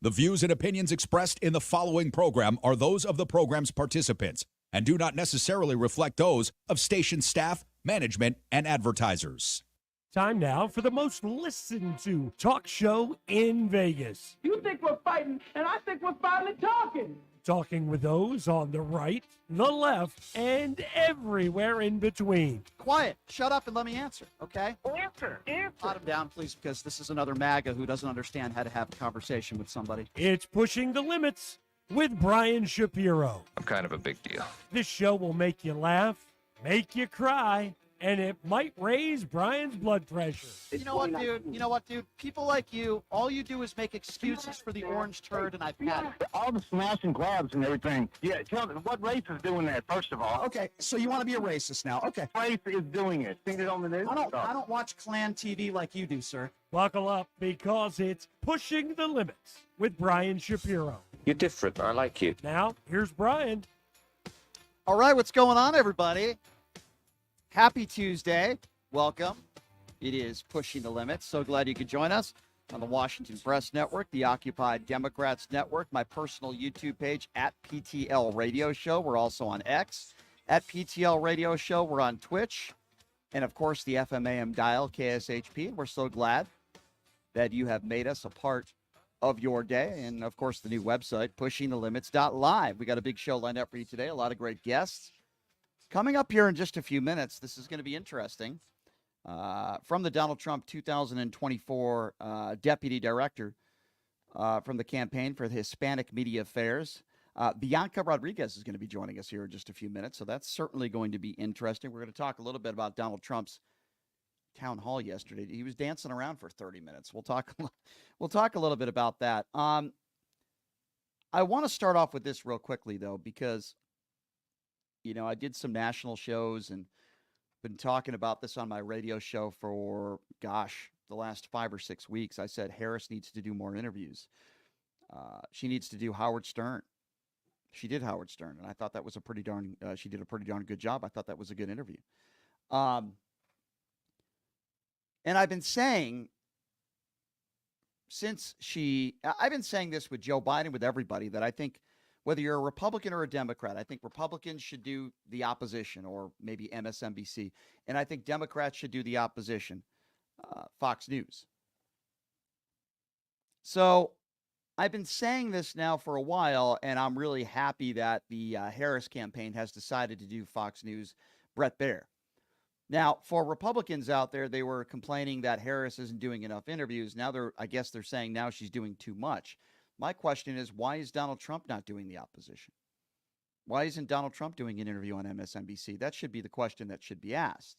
The views and opinions expressed in the following program are those of the program's participants and do not necessarily reflect those of station staff, management, and advertisers. Time now for the most listened to talk show in Vegas. You think we're fighting, and I think we're finally talking. Talking with those on the right, the left, and everywhere in between. Quiet. Shut up and let me answer, okay? Answer. Pot him down, please, because this is another MAGA who doesn't understand how to have a conversation with somebody. It's Pushing the Limits with Brian Shapiro. I'm kind of a big deal. This show will make you laugh, make you cry, and it might raise Brian's blood pressure. You know what, dude? People like you, all you do is make excuses for the orange turd, and I've had it. All the smash and grabs and everything. Yeah, tell me, what race is doing that, first of all? Okay, so you want to be a racist now. Okay. What race is doing it? Seen it on the news? I don't watch Klan TV like you do, sir. Buckle up, because it's Pushing the Limits with Brian Shapiro. You're different. I like you. Now, here's Brian. All right, what's going on, everybody? Happy Tuesday. Welcome. It is Pushing the Limits. So glad you could join us on the Washington Press Network, the Occupy Democrats Network, my personal YouTube page at PTL Radio Show. We're also on X at PTL Radio Show. We're on Twitch. And, of course, the FMAM dial, KSHP. And we're so glad that you have made us a part of your day. And, of course, the new website, pushingthelimits.live. We got a big show lined up for you today. A lot of great guests. Coming up here in just a few minutes, this is going to be interesting. From the Donald Trump 2024 Deputy Director from the Campaign for the Hispanic Media Affairs, Bianca Rodriguez is going to be joining us here in just a few minutes. So that's certainly going to be interesting. We're going to talk a little bit about Donald Trump's town hall yesterday. He was dancing around for 30 minutes. We'll talk a little bit about that. I want to start off with this real quickly, though, because I did some national shows and been talking about this on my radio show for, the last 5 or 6 weeks. I said Harris needs to do more interviews. She needs to do Howard Stern. She did Howard Stern, and I thought that was she did a pretty darn good job. I thought that was a good interview. And I've been saying I've been saying this with Joe Biden, with everybody, that I think whether you're a Republican or a Democrat, I think Republicans should do the opposition, or maybe MSNBC. And I think Democrats should do the opposition, Fox News. So I've been saying this now for a while, and I'm really happy that the Harris campaign has decided to do Fox News, Bret Baier. Now, for Republicans out there, they were complaining that Harris isn't doing enough interviews. Now I guess they're saying now she's doing too much. My question is, why is Donald Trump not doing the opposition? Why isn't Donald Trump doing an interview on MSNBC? That should be the question that should be asked.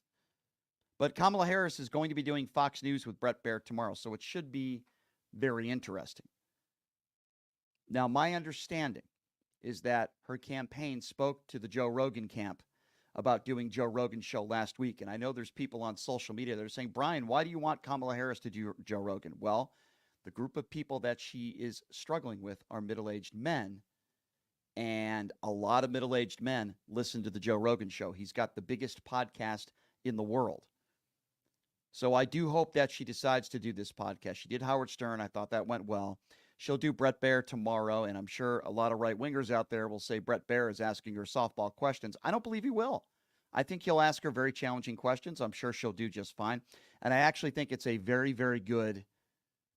But Kamala Harris is going to be doing Fox News with Bret Baier tomorrow, so it should be very interesting. Now, my understanding is that her campaign spoke to the Joe Rogan camp about doing Joe Rogan's show last week. And I know there's people on social media that are saying, Brian, why do you want Kamala Harris to do Joe Rogan? Well, the group of people that she is struggling with are middle-aged men, and a lot of middle-aged men listen to the Joe Rogan show. He's got the biggest podcast in the world. So I do hope that she decides to do this podcast. She did Howard Stern. I thought that went well. She'll do Bret Baier tomorrow, and I'm sure a lot of right-wingers out there will say Bret Baier is asking her softball questions. I don't believe he will. I think he'll ask her very challenging questions. I'm sure she'll do just fine. And I actually think it's a very, very good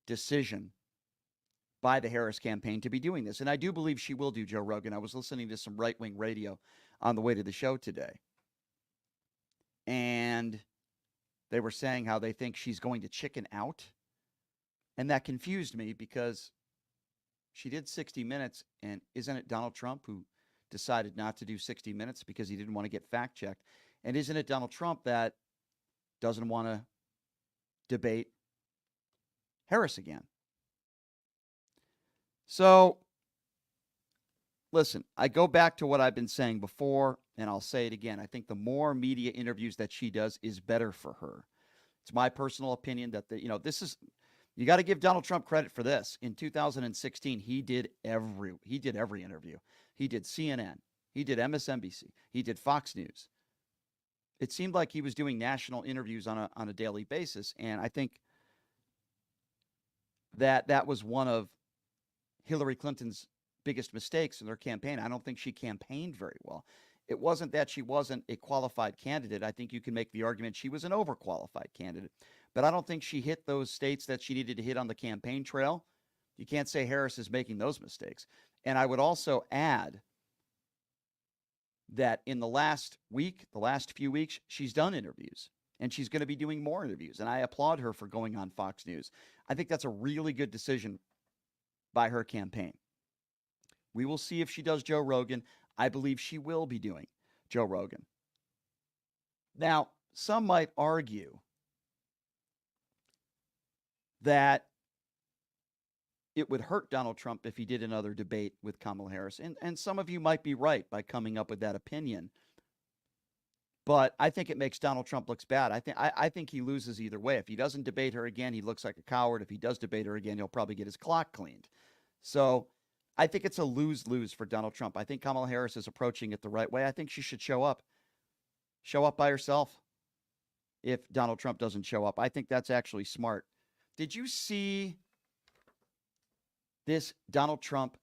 decision by the Harris campaign to be doing this. And I do believe she will do Joe Rogan. I was listening to some right-wing radio on the way to the show today, and they were saying how they think she's going to chicken out. And that confused me, because she did 60 Minutes, and isn't it Donald Trump who decided not to do 60 Minutes because he didn't want to get fact-checked? And isn't it Donald Trump that doesn't want to debate Harris again? So, listen, I go back to what I've been saying before, and I'll say it again. I think the more media interviews that she does is better for her. It's my personal opinion that you got to give Donald Trump credit for this. In 2016, he did every interview. He did CNN. He did MSNBC. He did Fox News. It seemed like he was doing national interviews on a daily basis, and I think that was one of Hillary Clinton's biggest mistakes in their campaign. I don't think she campaigned very well. It wasn't that she wasn't a qualified candidate. I think you can make the argument she was an overqualified candidate. But I don't think she hit those states that she needed to hit on the campaign trail. You can't say Harris is making those mistakes. And I would also add that in the last week, the last few weeks, she's done interviews. And she's going to be doing more interviews. And I applaud her for going on Fox News. I think that's a really good decision by her campaign. We will see if she does Joe Rogan. I believe she will be doing Joe Rogan. Now, some might argue that it would hurt Donald Trump if he did another debate with Kamala Harris. And some of you might be right by coming up with that opinion. But I think it makes Donald Trump look bad. I think he loses either way. If he doesn't debate her again, he looks like a coward. If he does debate her again, he'll probably get his clock cleaned. So I think it's a lose-lose for Donald Trump. I think Kamala Harris is approaching it the right way. I think she should show up. Show up by herself if Donald Trump doesn't show up. I think that's actually smart. Did you see this Donald Trump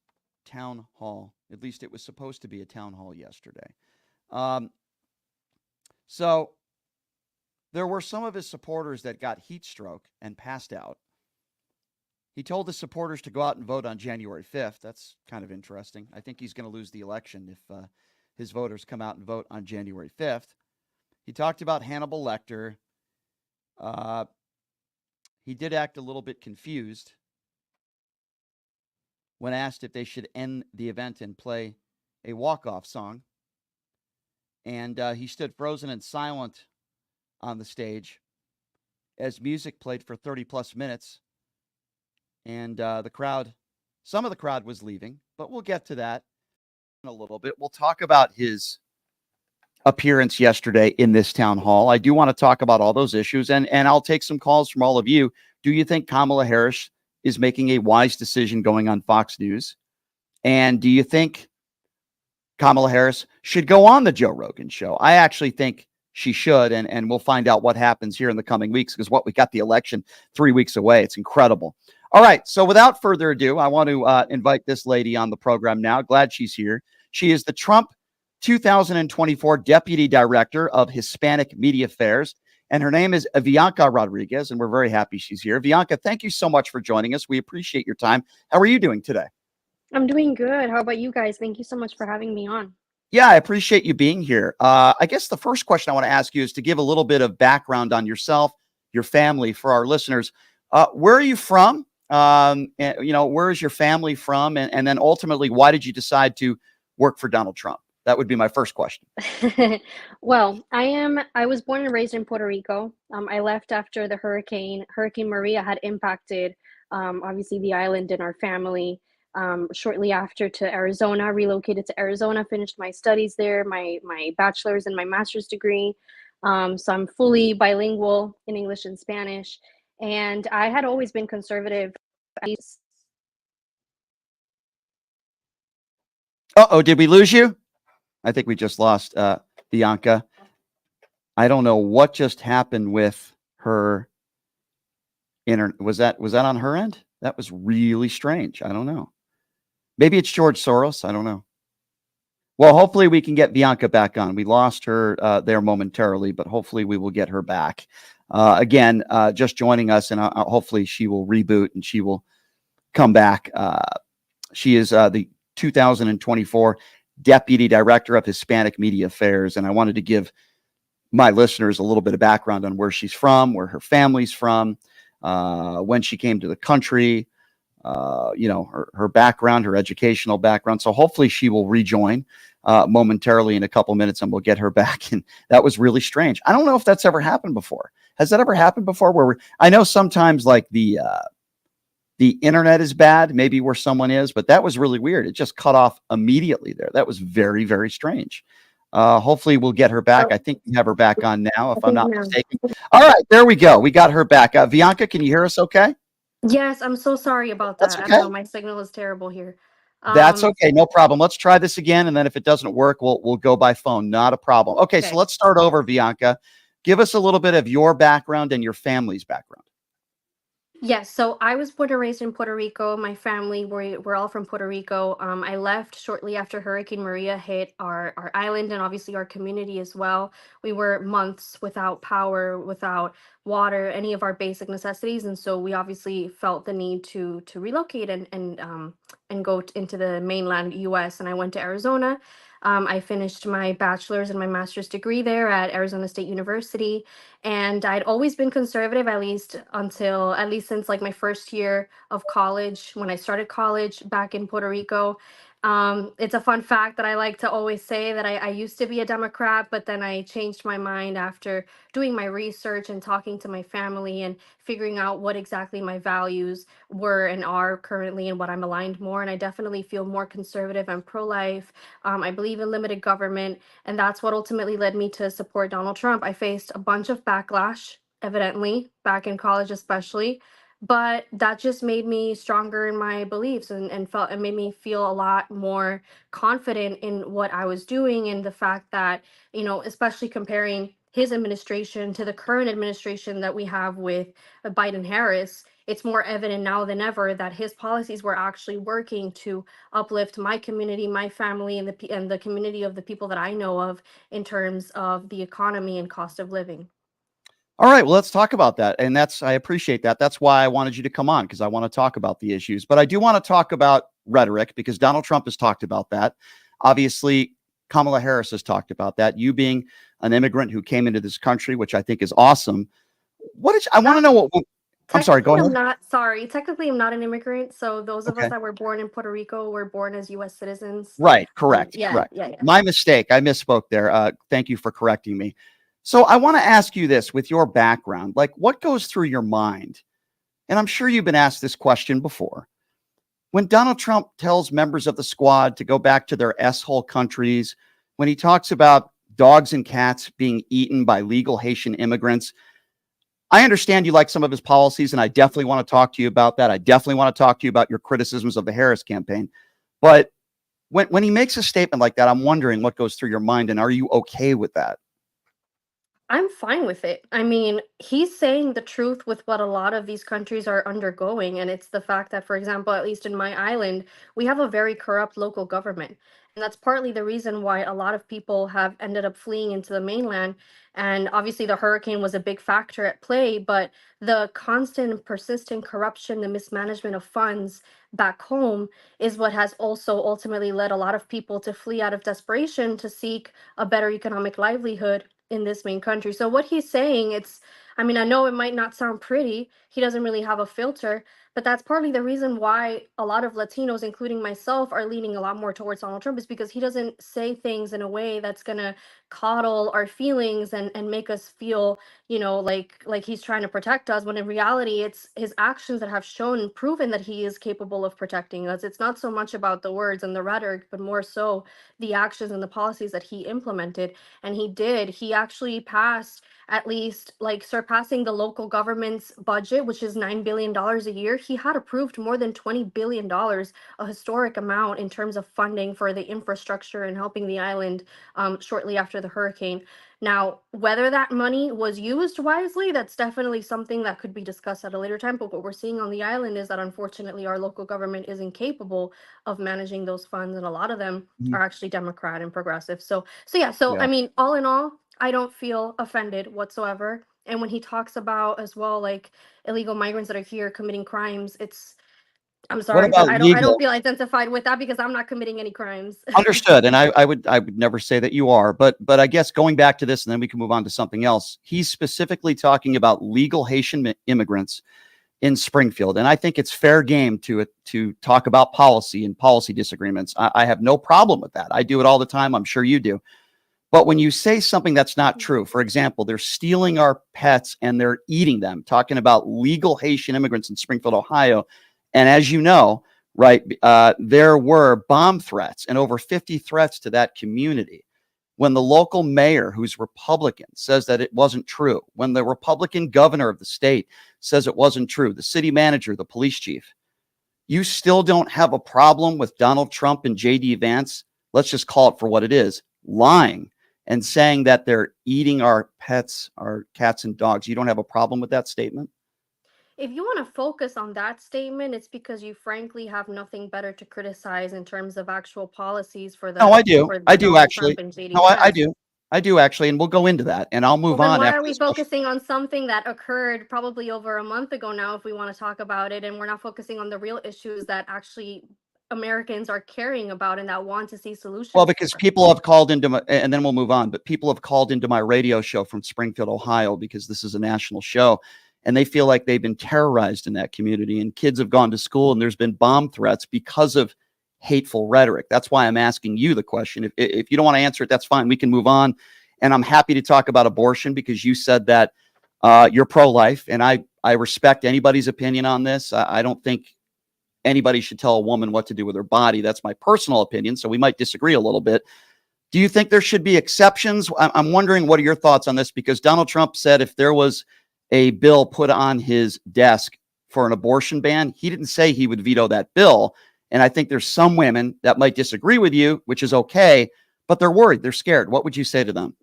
town hall? At least it was supposed to be a town hall yesterday. So there were some of his supporters that got heat stroke and passed out. He told the supporters to go out and vote on January 5th. That's kind of interesting. I think he's going to lose the election if his voters come out and vote on January 5th. He talked about Hannibal Lecter. He did act a little bit confused when asked if they should end the event and play a walk-off song. And he stood frozen and silent on the stage as music played for 30-plus minutes. And the crowd, some of the crowd was leaving, but we'll get to that in a little bit. We'll talk about his appearance yesterday in this town hall. I do want to talk about all those issues, and I'll take some calls from all of you. Do you think Kamala Harris is making a wise decision going on Fox News? And do you think Kamala Harris should go on the Joe Rogan show? I actually think she should, and we'll find out what happens here in the coming weeks, because we got the election 3 weeks away. It's incredible. All right, so without further ado, I want to invite this lady on the program now. Glad she's here. She is the Trump 2024 Deputy Director of Hispanic Media Affairs, and her name is Bianca Rodriguez, and we're very happy she's here. Bianca, thank you so much for joining us. We appreciate your time. How are you doing today? I'm doing good. How about you guys? Thank you so much for having me on. Yeah, I appreciate you being here. I guess the first question I want to ask you is to give a little bit of background on yourself, your family, for our listeners. Where are you from? And, where is your family from? And then ultimately, why did you decide to work for Donald Trump? That would be my first question. Well, I was born and raised in Puerto Rico. I left after the Hurricane Maria had impacted, obviously, the island and our family. Shortly after to Arizona, relocated to Arizona, finished my studies there, my bachelor's and my master's degree. So I'm fully bilingual in English and Spanish. And I had always been conservative. Uh-oh, did we lose you? I think we just lost Bianca. I don't know what just happened with her internet. Was that on her end? That was really strange. I don't know. Maybe it's George Soros. I don't know. Well, hopefully we can get Bianca back on. We lost her there momentarily, but hopefully we will get her back. Again, just joining us, and hopefully she will reboot and she will come back. She is the 2024 Deputy Director of Hispanic Media Affairs, and I wanted to give my listeners a little bit of background on where she's from, where her family's from, when she came to the country, her background, her educational background. So hopefully she will rejoin momentarily in a couple minutes, and we'll get her back. And that was really strange. I don't know if that's ever happened before. Has that ever happened before? I know sometimes like the internet is bad, maybe where someone is, but that was really weird. It just cut off immediately there. That was very, very strange. Hopefully we'll get her back. I think we have her back on now, if I'm not mistaken. All right, there we go. We got her back. Bianca, can you hear us okay? Yes, I'm so sorry about that. That's okay. I don't know, my signal is terrible here. That's okay. No problem. Let's try this again. And then if it doesn't work, we'll go by phone. Not a problem. Okay. So let's start over, Bianca. Give us a little bit of your background and your family's background. Yes, so I was born and raised in Puerto Rico. My family, we're all from Puerto Rico. I left shortly after Hurricane Maria hit our island and obviously our community as well. We were months without power, without water, any of our basic necessities, and so we obviously felt the need to relocate and go into the mainland U.S. And I went to Arizona. I finished my bachelor's and my master's degree there at Arizona State University, and I'd always been conservative, at least since like my first year of college when I started college back in Puerto Rico. It's a fun fact that I like to always say that I used to be a Democrat, but then I changed my mind after doing my research and talking to my family and figuring out what exactly my values were and are currently and what I'm aligned more. And I definitely feel more conservative and pro-life. I believe in limited government, and that's what ultimately led me to support Donald Trump. I faced a bunch of backlash, evidently, back in college, especially, but that just made me stronger in my beliefs and felt it made me feel a lot more confident in what I was doing and the fact that, especially comparing his administration to the current administration that we have with Biden Harris, it's more evident now than ever that his policies were actually working to uplift my community, my family, and the community of the people that I know of in terms of the economy and cost of living. All right, well, let's talk about that. And I appreciate that. That's why I wanted you to come on, because I want to talk about the issues. But I do want to talk about rhetoric, because Donald Trump has talked about that. Obviously, Kamala Harris has talked about that. You being an immigrant who came into this country, which I think is awesome. I want to know what. I'm sorry, go ahead. Technically, I'm not an immigrant. So those of us Okay. that were born in Puerto Rico were born as U.S. citizens. Right. Correct. Yeah, Correct. yeah, yeah. My mistake. I misspoke there. Thank you for correcting me. So I want to ask you this, with your background, like, what goes through your mind? And I'm sure you've been asked this question before. When Donald Trump tells members of the squad to go back to their S-hole countries, when he talks about dogs and cats being eaten by legal Haitian immigrants, I understand you like some of his policies, and I definitely want to talk to you about that. I definitely want to talk to you about your criticisms of the Harris campaign. But when he makes a statement like that, I'm wondering what goes through your mind, and are you okay with that? I'm fine with it. I mean, he's saying the truth with what a lot of these countries are undergoing. And it's the fact that, for example, at least in my island, we have a very corrupt local government. And that's partly the reason why a lot of people have ended up fleeing into the mainland. And obviously, the hurricane was a big factor at play, but the constant and persistent corruption, the mismanagement of funds back home is what has also ultimately led a lot of people to flee out of desperation to seek a better economic livelihood in this main country. So what he's saying, I mean, I know it might not sound pretty. He doesn't really have a filter, but that's partly the reason why a lot of Latinos, including myself, are leaning a lot more towards Donald Trump, is because he doesn't say things in a way that's gonna coddle our feelings and make us feel, like he's trying to protect us, when in reality it's his actions that have shown and proven that he is capable of protecting us. It's not so much about the words and the rhetoric, but more so the actions and the policies that he implemented. And he actually passed, at least like surpassing the local government's budget, which is $9 billion a year. He had approved more than $20 billion, a historic amount in terms of funding for the infrastructure and helping the island shortly after the hurricane. Now, whether that money was used wisely, that's definitely something that could be discussed at a later time. But what we're seeing on the island is that unfortunately our local government is incapable of managing those funds, and a lot of them are actually Democrat and progressive. So Yeah. I mean, all in all, I don't feel offended whatsoever. And when he talks about as well, like illegal migrants that are here committing crimes, I'm What sorry, but about I don't legal? feel identified with that because I'm not committing any crimes. Understood. And I would never say that you are, but I guess going back to this, and then we can move on to something else. He's specifically talking about legal Haitian immigrants in Springfield. And I think it's fair game to talk about policy and policy disagreements. I have no problem with that. I do it all the time. I'm sure you do. But when you say something that's not true, for example, they're stealing our pets and they're eating them, talking about legal Haitian immigrants in Springfield, Ohio. And as you know, right, there were bomb threats and over 50 threats to that community. When the local mayor, who's Republican, says that it wasn't true, when the Republican governor of the state says it wasn't true, the city manager, the police chief, you still don't have a problem with Donald Trump and J.D. Vance, let's just call it for what it is, lying and saying that they're eating our pets, our cats and dogs. You don't have a problem with that statement? If you want to focus on that statement, it's because you frankly have nothing better to criticize in terms of actual policies for No, I do. for I do Donald actually. Trump and JD No, I Vance. do. I do actually, and we'll go into that, and I'll Well, move then on why after are we this question. focusing on something that occurred probably over a month ago now, if we want to talk about it, and we're not focusing on the real issues that actually Americans are caring about and that want to see Well, solutions because for? people have called into my, and then we'll move on, but people have called into my radio show from Springfield, Ohio, because this is a national show, and they feel like they've been terrorized in that community, and kids have gone to school, and there's been bomb threats because of hateful rhetoric. That's why I'm asking you the question. If you don't want to answer it, that's fine. We can move on. And I'm happy to talk about abortion because you said that you're pro-life, and I respect anybody's opinion on this. I don't think anybody should tell a woman what to do with her body. That's my personal opinion. So we might disagree a little bit. Do you think there should be exceptions? I'm wondering, what are your thoughts on this? Because Donald Trump said if there was a bill put on his desk for an abortion ban, he didn't say he would veto that bill. And I think there's some women that might disagree with you, which is okay, but they're worried. They're scared. What would you say to them?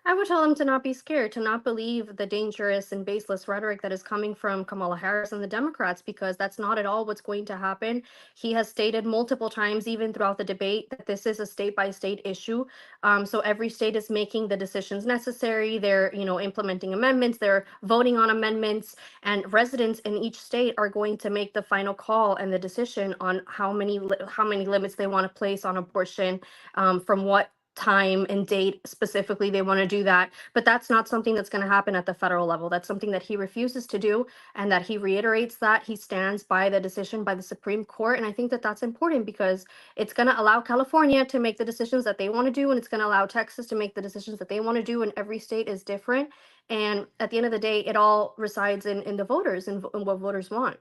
I would tell them to not be scared, to not believe the dangerous and baseless rhetoric that is coming from Kamala Harris and the Democrats, because that's not at all what's going to happen. He has stated multiple times, even throughout the debate, that this is a state by state issue. So every state is making the decisions necessary. They're, implementing amendments. They're voting on amendments, and residents in each state are going to make the final call and the decision on how many limits they want to place on abortion, from what time and date specifically they want to do that. But that's not something that's going to happen at the federal level. That's something that he refuses to do, and that he reiterates that he stands by the decision by the Supreme Court. And I think that that's important because it's going to allow California to make the decisions that they want to do, and it's going to allow Texas to make the decisions that they want to do, and every state is different. And at the end of the day, it all resides in the voters and what voters want.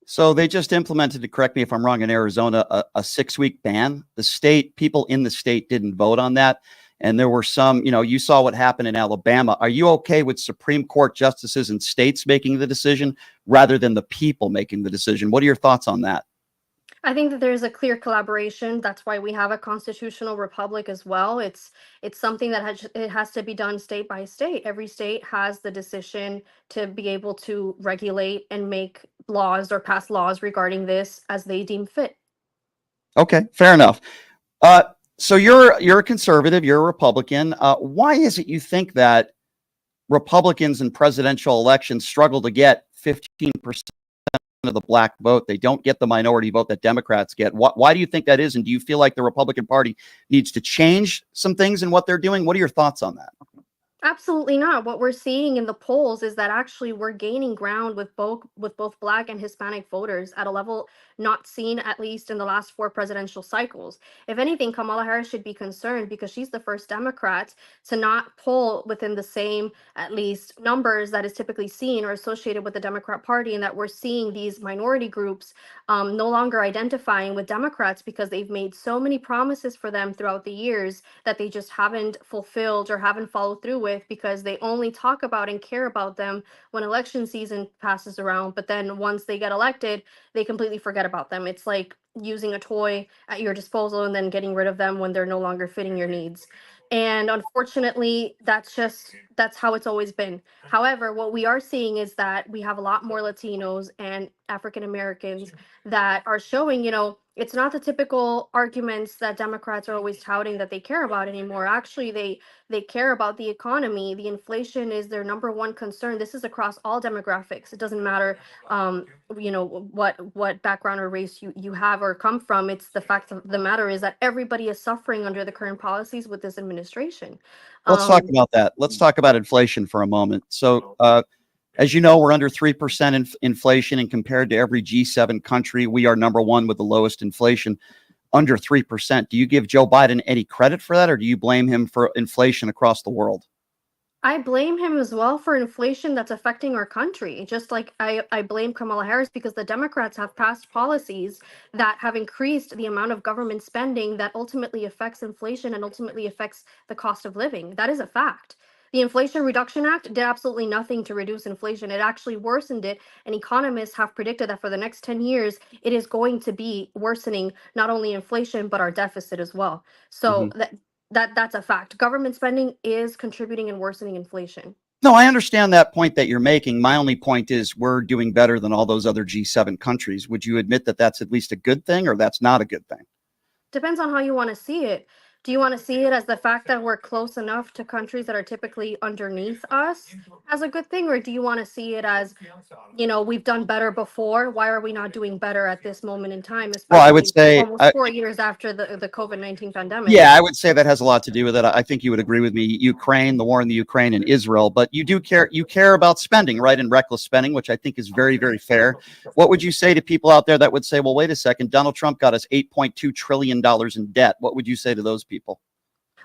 So they just implemented, to correct me if I'm wrong, in Arizona, a 6-week ban. The state, people in the state didn't vote on that. And there were some, you saw what happened in Alabama. Are you okay with Supreme Court justices and states making the decision rather than the people making the decision? What are your thoughts on that? I think that there's a clear collaboration. That's why we have a constitutional republic as well. It's something that it has to be done state by state. Every state has the decision to be able to regulate and make laws or pass laws regarding this as they deem fit. Okay, fair enough. So you're a conservative, you're a Republican. Why is it you think that Republicans in presidential elections struggle to get 15% of the black vote? They don't get the minority vote that Democrats get. Why do you think that is? And do you feel like the Republican Party needs to change some things in what they're doing? What are your thoughts on that? Absolutely not. What we're seeing in the polls is that actually we're gaining ground with both Black and Hispanic voters at a level not seen, at least in the last 4 presidential cycles. If anything, Kamala Harris should be concerned because she's the first Democrat to not poll within the same, at least, numbers that is typically seen or associated with the Democrat Party, and that we're seeing these minority groups no longer identifying with Democrats because they've made so many promises for them throughout the years that they just haven't fulfilled or haven't followed through with, because they only talk about and care about them when election season passes around. But then once they get elected, they completely forget about them. It's like using a toy at your disposal and then getting rid of them when they're no longer fitting your needs. And unfortunately, that's how it's always been. However, what we are seeing is that we have a lot more Latinos and African Americans that are showing, it's not the typical arguments that Democrats are always touting that they care about anymore. Actually, they care about the economy. The inflation is their number one concern. This is across all demographics. It doesn't matter, what background or race you have or come from. It's the fact of the matter is that everybody is suffering under the current policies with this administration. Let's talk about that. Let's talk about inflation for a moment. So, as you know, we're under 3% inflation, and compared to every G7 country, we are number one with the lowest inflation, under 3%. Do you give Joe Biden any credit for that, or do you blame him for inflation across the world? I blame him as well for inflation that's affecting our country. Just like I blame Kamala Harris because the Democrats have passed policies that have increased the amount of government spending that ultimately affects inflation and ultimately affects the cost of living. That is a fact. The Inflation Reduction Act did absolutely nothing to reduce inflation. It actually worsened it. And economists have predicted that for the next 10 years, it is going to be worsening not only inflation, but our deficit as well. So that's a fact. Government spending is contributing and worsening inflation. No, I understand that point that you're making. My only point is we're doing better than all those other G7 countries. Would you admit that that's at least a good thing, or that's not a good thing? Depends on how you want to see it. Do you want to see it as the fact that we're close enough to countries that are typically underneath us as a good thing? Or do you want to see it as, we've done better before? Why are we not doing better at this moment in time, Well, I would especially say, almost 4 years after the COVID-19 pandemic? yeah, I would say that has a lot to do with it. I think you would agree with me. Ukraine, the war in the Ukraine and Israel, but you do care. You care about spending, right? And reckless spending, which I think is very, very fair. What would you say to people out there that would say, well, wait a second, Donald Trump got us $8.2 trillion in debt? What would you say to those people?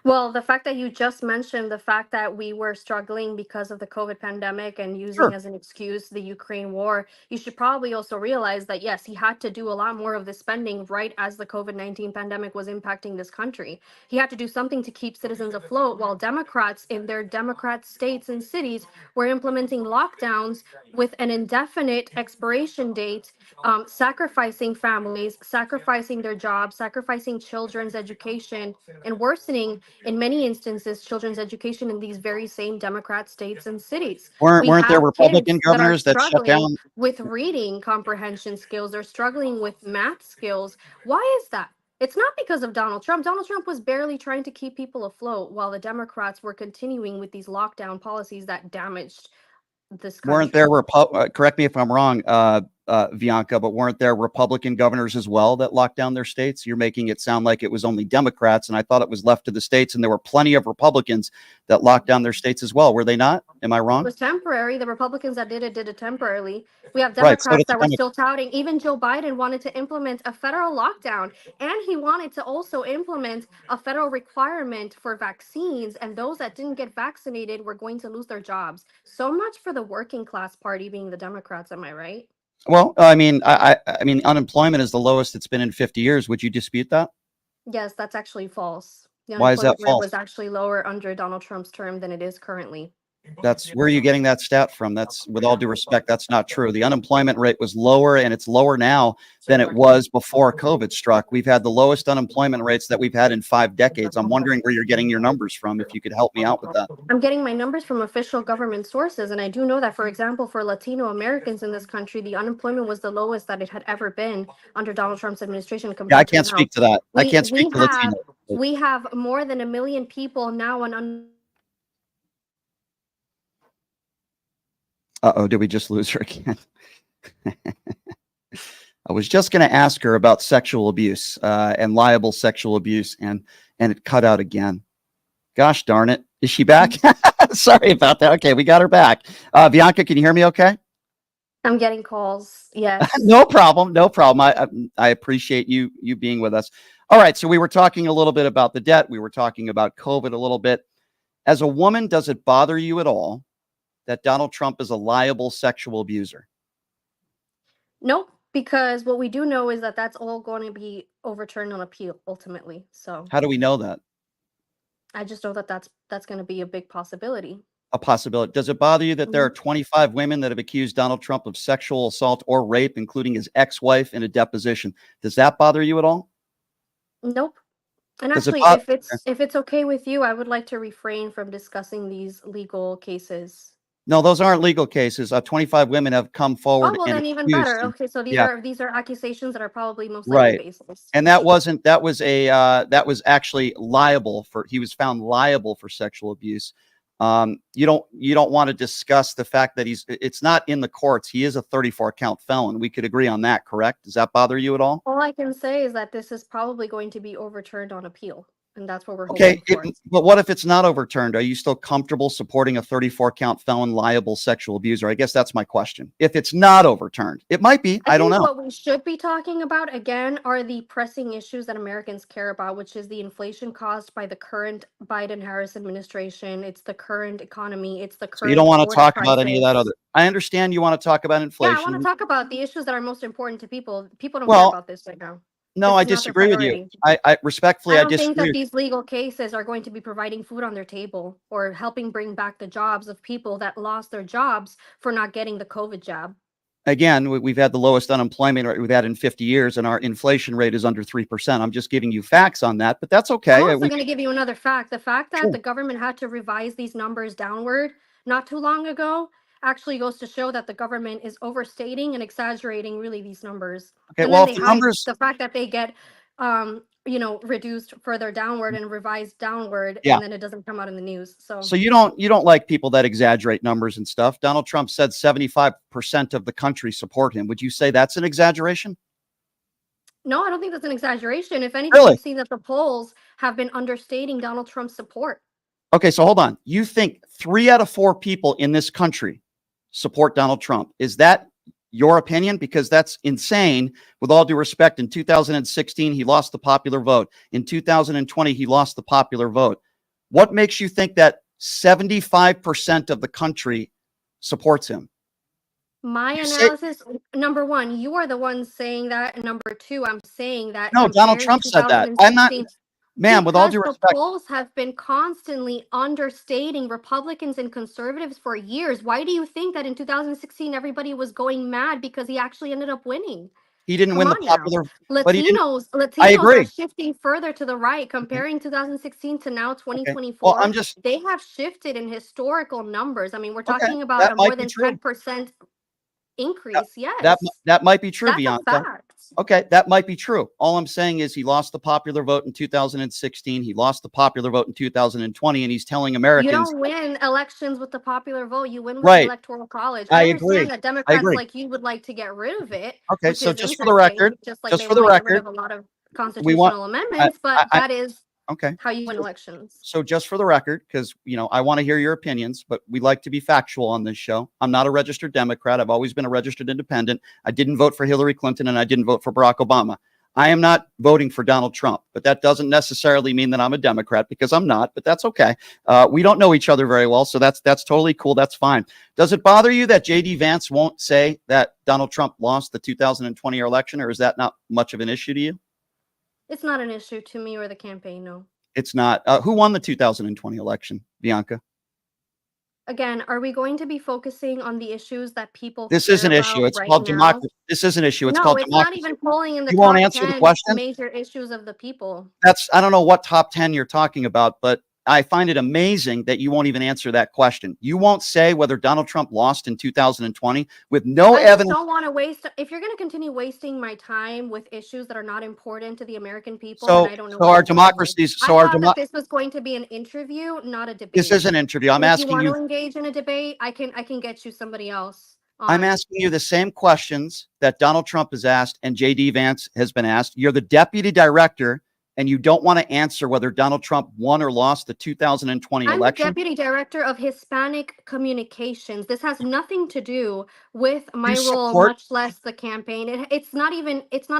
Well, the fact that you just mentioned the fact that we were struggling because of the COVID pandemic and using Sure. as an excuse the Ukraine war, you should probably also realize that, yes, he had to do a lot more of the spending right as the COVID-19 pandemic was impacting this country. He had to do something to keep citizens afloat while Democrats in their Democrat states and cities were implementing lockdowns with an indefinite expiration date, sacrificing families, sacrificing their jobs, sacrificing children's education, and worsening in many instances, children's education in these very same Democrat states and cities. We Weren't there have Republican kids that are governors that shut struggling down? with reading comprehension skills. They're struggling with math skills. Why is that? It's not because of Donald Trump. Donald Trump was barely trying to keep people afloat while the Democrats were continuing with these lockdown policies that damaged this Weren't country. there, correct me if I'm wrong, Bianca, but weren't there Republican governors as well that locked down their states? You're making it sound like it was only Democrats, and I thought it was left to the states, and there were plenty of Republicans that locked down their states as well. Were they not? Am I It wrong? was temporary. The Republicans that did it temporarily. We have Right. So Democrats did the that were Democrats. still touting. Even Joe Biden wanted to implement a federal lockdown, and he wanted to also implement a federal requirement for vaccines. And those that didn't get vaccinated were going to lose their jobs. So much for the working class party being the Democrats. Am I right? Well, I mean, I mean, unemployment is the lowest it's been in 50 years. Would you dispute that? Yes, that's actually false. The Why is that unemployment rate false? was actually lower under Donald Trump's term than it is currently. That's where are you getting that stat from? That's, with all due respect, that's not true. The unemployment rate was lower, and it's lower now than it was before COVID struck. We've had the lowest unemployment rates that we've had in 5 decades. I'm wondering where you're getting your numbers from, if you could help me out with that. I'm getting my numbers from official government sources, and I do know that, for example, for Latino Americans in this country, the unemployment was the lowest that it had ever been under Donald Trump's administration Yeah, I compared to can't now. speak to that. I We can't we speak to have Latino. we have more than 1 million people now on Uh-oh, did we just lose her again? I was just going to ask her about sexual abuse and liable sexual abuse, and it cut out again. Gosh darn it. Is she back? Sorry about that. Okay, we got her back. Bianca, can you hear me okay? I'm getting calls. Yes. No problem. No problem. I appreciate you being with us. All right, so we were talking a little bit about the debt. We were talking about COVID a little bit. As a woman, does it bother you at all that Donald Trump is a liable sexual abuser? Nope, because what we do know is that that's all going to be overturned on appeal ultimately. So How do we know that? I just know that that's going to be a big possibility. A possibility. Does it bother you that there are Mhm. 25 women that have accused Donald Trump of sexual assault or rape, including his ex-wife, in a deposition? Does that bother you at all? Nope. And Does it actually, bother? if it's okay with you, I would like to refrain from discussing these legal cases. No, those aren't legal cases. 25 women have come Oh, forward well, and then even accused better. him. Okay, so Yeah, these are accusations that are probably most likely right. baseless. And that wasn't, that was a, that was actually liable for, he was found liable for sexual abuse. You don't want to discuss the fact that it's not in the courts. He is a 34 count felon. We could agree on that, correct? Does that bother you at all? All I can say is that this is probably going to be overturned on appeal, and that's what we're Okay, hoping for. but what if it's not overturned? Are you still comfortable supporting a 34 count felon liable sexual abuser? I guess that's my question. If it's not overturned, it might be. I don't think know. what we should be talking about again are the pressing issues that Americans care about, which is the inflation caused by the current Biden-Harris administration. It's the current economy. It's the So you current don't want to border talk about any of that crisis. other. I understand you want to talk about Yeah, I want to inflation. talk about the issues that are most important to people. People don't care Well, about this right now. no, This I is not their disagree with you. priority. I respectfully, I I don't think that disagree. these legal cases are going to be providing food on their table or helping bring back the jobs of people that lost their jobs for not getting the COVID jab. Again, we've had the lowest unemployment rate we've had in 50 years, and our inflation rate is under 3%. I'm just giving you facts on that, but that's I'm okay. also going to give you another fact. The fact that Sure. the government had to revise these numbers downward not too long ago actually goes to show that the government is overstating and exaggerating really these numbers. Okay, And well, then if they the hide numbers, the fact that they get reduced further downward and revised downward, yeah. and then it doesn't come out in the news. So you don't like people that exaggerate numbers and stuff. Donald Trump said 75% of the country support him. Would you say that's an exaggeration? No, I don't think that's an exaggeration. If anything, Really? we've seen that the polls have been understating Donald Trump's support. Okay, so hold on. You think 3 out of 4 people in this country support Donald Trump? Is that your opinion? Because that's insane. With all due respect, in 2016, he lost the popular vote. In 2020, he lost the popular vote. What makes you think that 75% of the country supports him? My You say, analysis, number one, you are the one saying that. And number two, I'm saying that no, Donald comparing Trump said that. I'm not, 2016, ma'am, with all because due the respect, polls have been constantly understating Republicans and conservatives for years. Why do you think that in 2016 everybody was going mad because he actually ended up winning? he didn't Come win the on now. popular, but he didn't. I Latinos are agree. shifting further to the right. Okay. Comparing 2016 to now Okay. Well, 2024, I'm just, they have shifted in historical numbers. I mean, we're okay. talking about That a might more be than true. 10% That, increase. that, Yes, that might be true, that's a Bianca. fact. Okay, that might be true. All I'm saying is he lost the popular vote in 2016. He lost the popular vote in 2020, and he's telling You Americans, don't win elections with the popular vote. You win with the right, electoral college. I I agree. understand that I Democrats agree. like you would like to get rid of it, Okay, which so is just for the interesting, record, just like just they for want the to get rid record, of a lot of we want, constitutional I, amendments, but I that is okay. how you win So, elections. so just for the record, because, I want to hear your opinions, but we like to be factual on this show. I'm not a registered Democrat. I've always been a registered independent. I didn't vote for Hillary Clinton, and I didn't vote for Barack Obama. I am not voting for Donald Trump, but that doesn't necessarily mean that I'm a Democrat, because I'm not, but that's okay. We don't know each other very well, so that's totally cool. That's fine. Does it bother you that J.D. Vance won't say that Donald Trump lost the 2020 election, or is that not much of an issue to you? It's not an issue to me or the campaign, no. It's not. Who won the 2020 election, Bianca? Again, are we going to be focusing on the issues that people This is care an issue. about It's right called now? democracy. This is an issue. It's No, called it's not democracy. even polling in the You won't top answer the 10 question? major issues of the people. I don't know what top 10 you're talking about, but I find it amazing that you won't even answer that question. You won't say whether Donald Trump lost in 2020 with no I just evidence. don't want to waste. If you're going to continue wasting my time with issues that are not important to the American people, So, then I don't know so what our I'm doing. democracies, I so our thought that this was going to be an interview, not a debate. this is an interview. I'm If you asking want to you, engage in a debate, I can get you somebody else I'm on. asking you the same questions that Donald Trump has asked and JD Vance has been asked. You're the deputy director, and you don't want to answer whether Donald Trump won or lost the 2020 I'm the election. deputy director of Hispanic communications. This has nothing to do with my You role, support, much less the campaign. It's not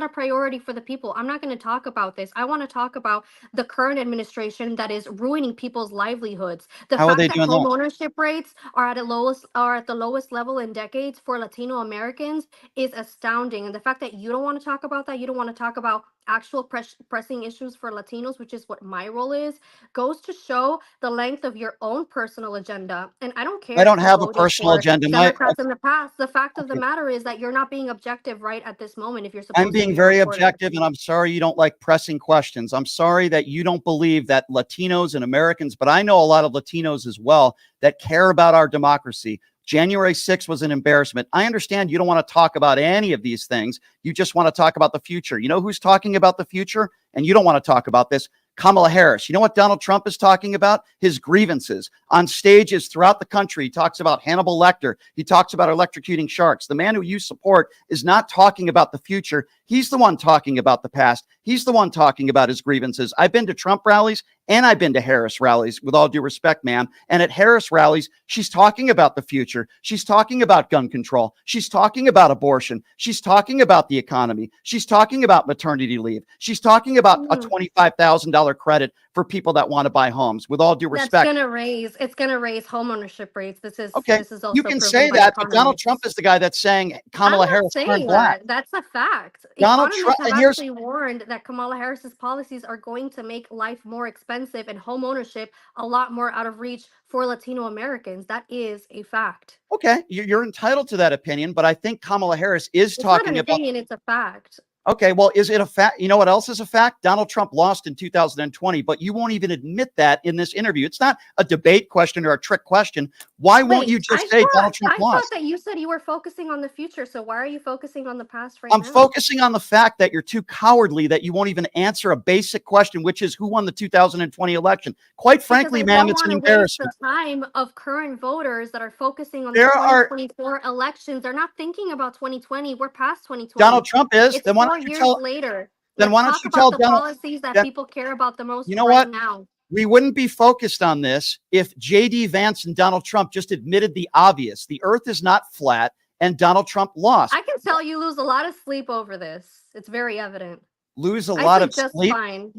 a priority for the people. I'm not going to talk about this. I want to talk about the current administration that is ruining people's livelihoods. The how are they fact that doing home that? ownership rates are at the lowest level in decades for Latino Americans is astounding. And the fact that you don't want to talk about that, you don't want to talk about actual pressing issues for Latinos, which is what my role is, goes to show the length of your own personal agenda. And I don't care I don't if you have a voted personal for agenda. Democrats in the past. The fact of the Okay. matter is that you're not being objective right at this moment if you're I'm supposed to being be very reporting. objective, and I'm sorry you don't like pressing questions. I'm sorry that you don't believe that Latinos and Americans, but I know a lot of Latinos as well that care about our democracy. January 6th was an embarrassment. I understand you don't want to talk about any of these things. You just want to talk about the future. You know who's talking about the future? And you don't want to talk about this. Kamala Harris. You know what Donald Trump is talking about? His grievances on stages throughout the country. He talks about Hannibal Lecter. He talks about electrocuting sharks. The man who you support is not talking about the future. He's the one talking about the past. He's the one talking about his grievances. I've been to Trump rallies and I've been to Harris rallies, with all due respect, ma'am. And at Harris rallies, she's talking about the future. She's talking about gun control. She's talking about abortion. She's talking about the economy. She's talking about maternity leave. She's talking about a $25,000 credit for people that want to buy homes, with all due respect. It's gonna raise home ownership rates. This is Okay, also you can proven say by that, but Donald economists. Trump is the guy that's saying I'm Kamala not Harris turned saying black. that. That's a fact. Donald Economists Trump, have and here's, actually warned that Kamala Harris's policies are going to make life more expensive and home ownership a lot more out of reach for Latino Americans. That is a fact. okay, you're entitled to that opinion, but I think Kamala Harris is It's not talking an about, opinion, it's a fact. Okay, well, is it a fact? You know what else is a fact? Donald Trump lost in 2020, but you won't even admit that in this interview. It's not a debate question or a trick question. Why won't you just say Donald Trump I lost? thought that you said you were focusing on the future. So why are you focusing on the past right I'm now? focusing on the fact that you're too cowardly that you won't even answer a basic question, which is who won the 2020 election. Quite frankly, ma'am, it's an embarrassment. The time of current voters that are focusing on the There are 2024 elections. They're not thinking about 2020. We're past 2020. Donald Trump is. It's Then why 4 don't you years tell? later. Then Let's why don't talk you about tell the Donald? policies that Then, people care about the most you know right what? now. We wouldn't be focused on this if J.D. Vance and Donald Trump just admitted the obvious. The earth is not flat, and Donald Trump lost. I can tell you lose a lot of sleep over this. It's very evident. Lose a I lot sleep of just sleep. fine.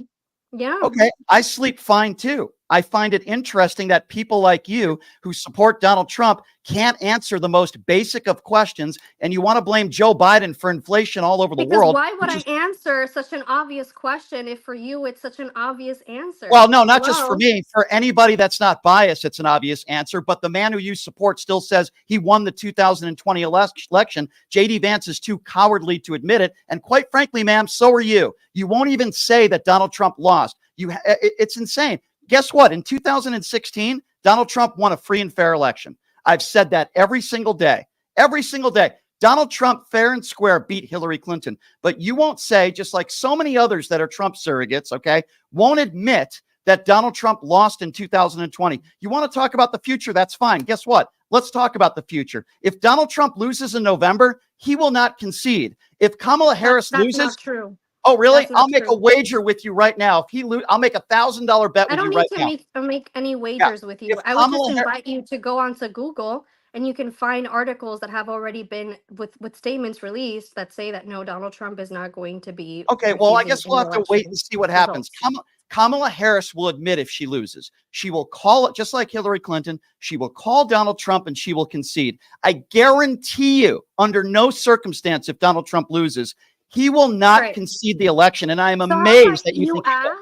Yeah. Okay, I sleep fine too. I find it interesting that people like you who support Donald Trump can't answer the most basic of questions, and you want to blame Joe Biden for inflation all over the Because world. why would I answer such an obvious question if for you it's such an obvious answer? Well, no, not just for Hello? me. For anybody that's not biased, it's an obvious answer. But the man who you support still says he won the 2020 election. J.D. Vance is too cowardly to admit it. And quite frankly, ma'am, so are you. You won't even say that Donald Trump lost. It's insane. Guess what? In 2016, Donald Trump won a free and fair election. I've said that every single day. Every single day. Donald Trump, fair and square, beat Hillary Clinton. But you won't say, just like so many others that are Trump surrogates, okay, won't admit that Donald Trump lost in 2020. You want to talk about the future? That's fine. Guess what? Let's talk about the future. If Donald Trump loses in November, he will not concede. If Kamala Harris That's loses, not true. oh, really? That's not I'll make true. a wager with you right now. If he I'll make $1,000 bet I with don't you need right to now. make any wagers with you. If I would just Kamala Harris, invite you to go onto Google and you can find articles that have already been with statements released that say that no, Donald Trump is not going to be okay, well, I refusing guess any we'll have to wait election and see what happens. results. Kamala Harris will admit if she loses. She will call it, just like Hillary Clinton, she will call Donald Trump and she will concede. I guarantee you, under no circumstance, if Donald Trump loses, he will not Right. concede the election. And I am So amazed that you think he will.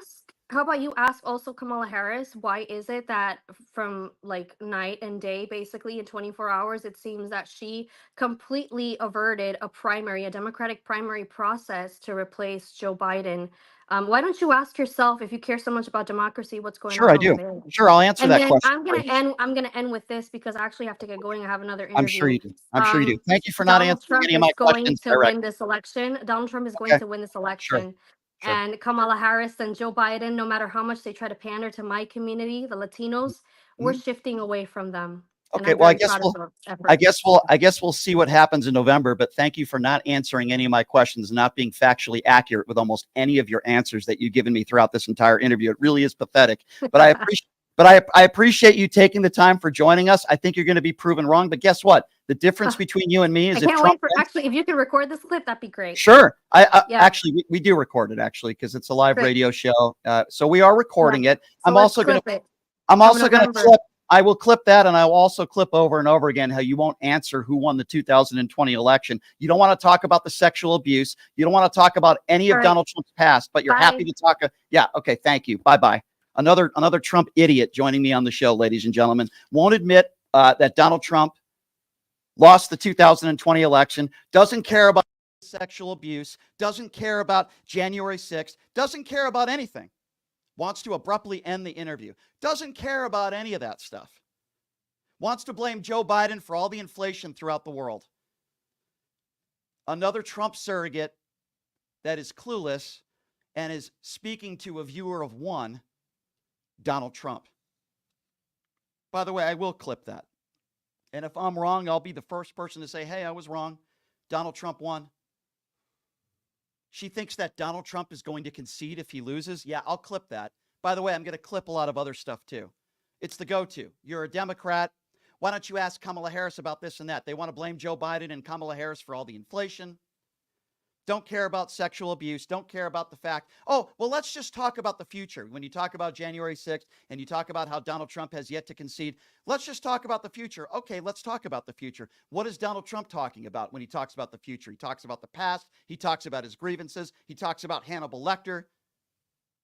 how about you ask also Kamala Harris, why is it that from like night and day, basically in 24 hours, it seems that she completely averted a Democratic primary process to replace Joe Biden? Why don't you ask yourself, if you care so much about democracy, what's going Sure, on I over do. there? Sure, I'll answer And that then question for you. I'm gonna end with this because I actually have to get going. I have another I'm sure interview. you do. I'm sure you do. Thank you for not Donald answering Trump any of my is going questions to directly. win this election. Donald Trump is going Okay, to win this sure, election. sure. And Kamala Harris and Joe Biden, no matter how much they try to pander to my community, the Latinos, we're Mhm. shifting away from them. And Okay, I'm well, very proud of their I efforts. guess we'll see what happens in November, but thank you for not answering any of my questions and not being factually accurate with almost any of your answers that you've given me throughout this entire interview. It really is pathetic. But I appreciate you taking the time for joining us. I think you're going to be proven wrong, but guess what? The difference between you and me I is if can't Trump wait for wins, actually if you can record this clip, that'd be great. sure. Yeah, Actually we do record it actually because it's a live great. radio show. So we are Yeah. recording it. So let's clip it. I'm Come also going to November. clip. I will clip that, and I will also clip over and over again how you won't answer who won the 2020 election. You don't want to talk about the sexual abuse. You don't want to talk about any of All right. Donald Trump's past, but you're happy Bye. to talk. Yeah, okay, thank you. Bye-bye. Another Trump idiot joining me on the show, ladies and gentlemen. Won't admit that Donald Trump lost the 2020 election, doesn't care about sexual abuse, doesn't care about January 6th, doesn't care about anything. Wants to abruptly end the interview. Doesn't care about any of that stuff. Wants to blame Joe Biden for all the inflation throughout the world. Another Trump surrogate that is clueless and is speaking to a viewer of one, Donald Trump. By the way, I will clip that. And if I'm wrong, I'll be the first person to say, hey, I was wrong. Donald Trump won. She thinks that Donald Trump is going to concede if he loses. Yeah, I'll clip that. By the way, I'm going to clip a lot of other stuff too. It's the go-to. You're a Democrat. Why don't you ask Kamala Harris about this and that? They want to blame Joe Biden and Kamala Harris for all the inflation. Don't care about sexual abuse. Don't care about the fact, oh, well, let's just talk about the future. When you talk about January 6th and you talk about how Donald Trump has yet to concede, let's just talk about the future. Okay, let's talk about the future. What is Donald Trump talking about when he talks about the future? He talks about the past. He talks about his grievances. He talks about Hannibal Lecter.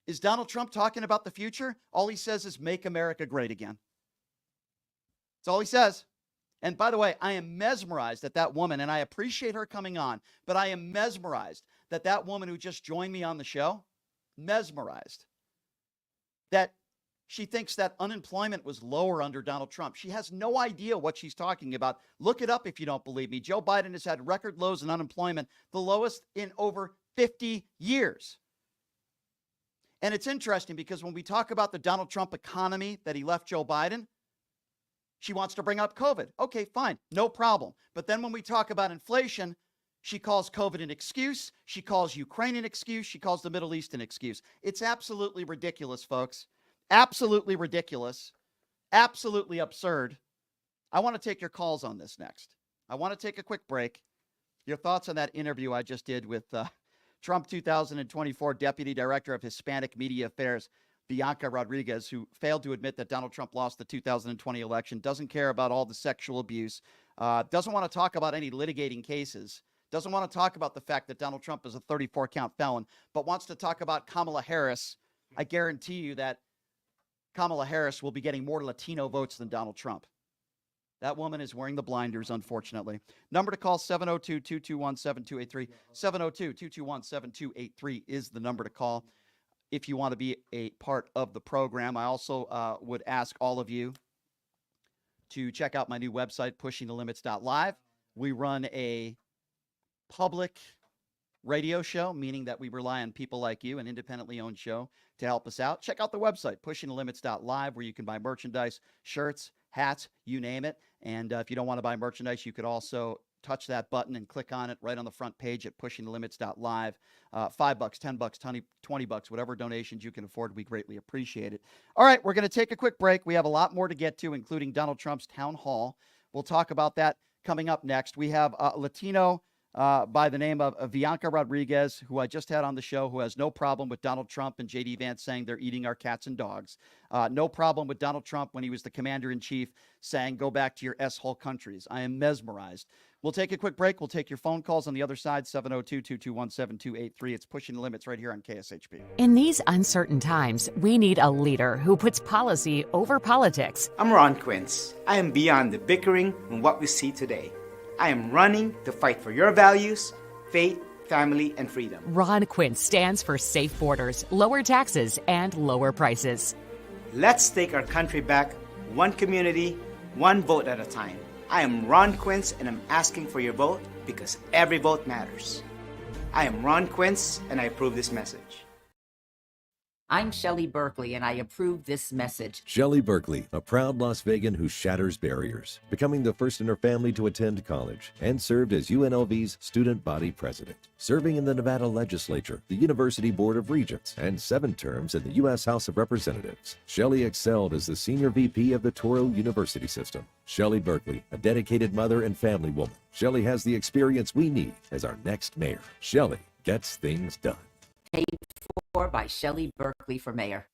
Is Donald Trump talking about the future? All he says is make America great again. That's all he says. And by the way, I am mesmerized that that woman, and I appreciate her coming on, but I am mesmerized that that woman who just joined me on the show, mesmerized that she thinks that unemployment was lower under Donald Trump. She has no idea what she's talking about. Look it up if you don't believe me. Joe Biden has had record lows in unemployment, the lowest in over 50 years. And it's interesting because when we talk about the Donald Trump economy that he left Joe Biden, she wants to bring up COVID. Okay, fine, no problem. But then when we talk about inflation, she calls COVID an excuse. She calls Ukraine an excuse. She calls the Middle East an excuse. It's absolutely ridiculous, folks. Absolutely ridiculous. Absolutely absurd. I want to take your calls on this next. I want to take a quick break. Your thoughts on that interview I just did with Trump 2024 Deputy Director of Hispanic Media Affairs, Bianca Rodriguez, who failed to admit that Donald Trump lost the 2020 election, doesn't care about all the sexual abuse, doesn't want to talk about any litigating cases, doesn't want to talk about the fact that Donald Trump is a 34-count felon, but wants to talk about Kamala Harris. I guarantee you that Kamala Harris will be getting more Latino votes than Donald Trump. That woman is wearing the blinders, unfortunately. Number to call, 702-221-7283. 702-221-7283 is the number to call if you want to be a part of the program. I also would ask all of you to check out my new website, pushingthelimits.live. We run a public radio show, meaning that we rely on people like you, an independently owned show, to help us out. Check out the website, pushingthelimits.live, where you can buy merchandise, shirts, hats, you name it. And if you don't want to buy merchandise, you could also touch that button and click on it right on the front page at pushingthelimits.live. $5, $10, $20, whatever donations you can afford, we greatly appreciate it. All right, we're going to take a quick break. We have a lot more to get to, including Donald Trump's town hall. We'll talk about that coming up next. We have Latino by the name of Bianca Rodriguez, who I just had on the show, who has no problem with Donald Trump and J.D. Vance saying they're eating our cats and dogs. No problem with Donald Trump when he was the commander-in-chief saying, go back to your S-hole countries. I am mesmerized. We'll take a quick break. We'll take your phone calls on the other side, 702-221-7283. It's Pushing the Limits right here on KSHP. In these uncertain times, we need a leader who puts policy over politics. I'm Ron Quince. I am beyond the bickering and what we see today. I am running to fight for your values, faith, family, and freedom. Ron Quince stands for safe borders, lower taxes, and lower prices. Let's take our country back, one community, one vote at a time. I am Ron Quince, and I'm asking for your vote because every vote matters. I am Ron Quince, and I approve this message. I'm Shelley Berkeley, and I approve this message. Shelley Berkeley, a proud Las Vegan who shatters barriers, becoming the first in her family to attend college, and served as UNLV's student body president, serving in the Nevada legislature, the University Board of Regents, and 7 terms in the U.S. House of Representatives. Shelley excelled as the senior VP of the Touro University system. Shelley Berkeley, a dedicated mother and family woman. Shelley has the experience we need as our next mayor. Shelley gets things done. Paid for by Shelley Berkeley for mayor.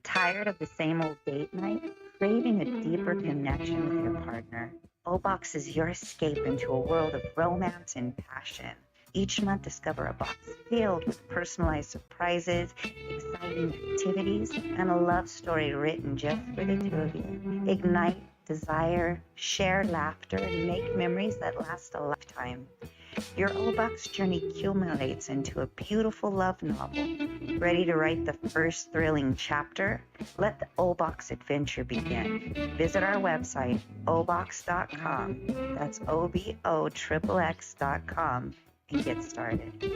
Tired of the same old date night? Craving a deeper connection with your partner? O-Box is your escape into a world of romance and passion. Each month, discover a box filled with personalized surprises, exciting activities, and a love story written just for the two of you. Ignite desire, share laughter, and make memories that last a lifetime. Your O-Box journey culminates into a beautiful love novel. Ready to write the first thrilling chapter? Let the O-Box adventure begin. Visit our website, obox.com. That's OBOXXX.com and get started.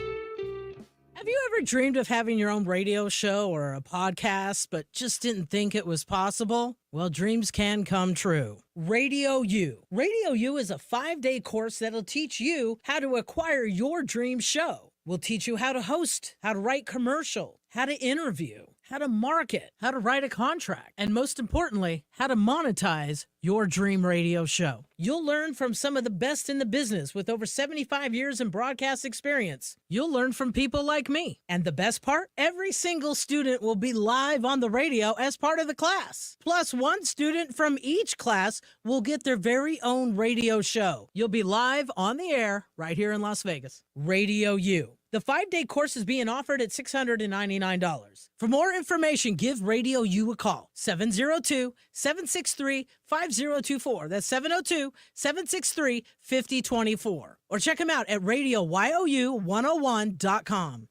Have you ever dreamed of having your own radio show or a podcast, but just didn't think it was possible? Well, dreams can come true. Radio U. Radio U is a 5-day course that'll teach you how to acquire your dream show. We'll teach you how to host, how to write commercial, how to interview, how to market, how to write a contract, and most importantly, how to monetize your dream radio show. You'll learn from some of the best in the business with over 75 years in broadcast experience. You'll learn from people like me. And the best part? Every single student will be live on the radio as part of the class. Plus, one student from each class will get their very own radio show. You'll be live on the air right here in Las Vegas. Radio U. The 5-day course is being offered at $699. For more information, give Radio U a call. 702-763-5024. That's 702-763-5024. Or check them out at radioyou101.com.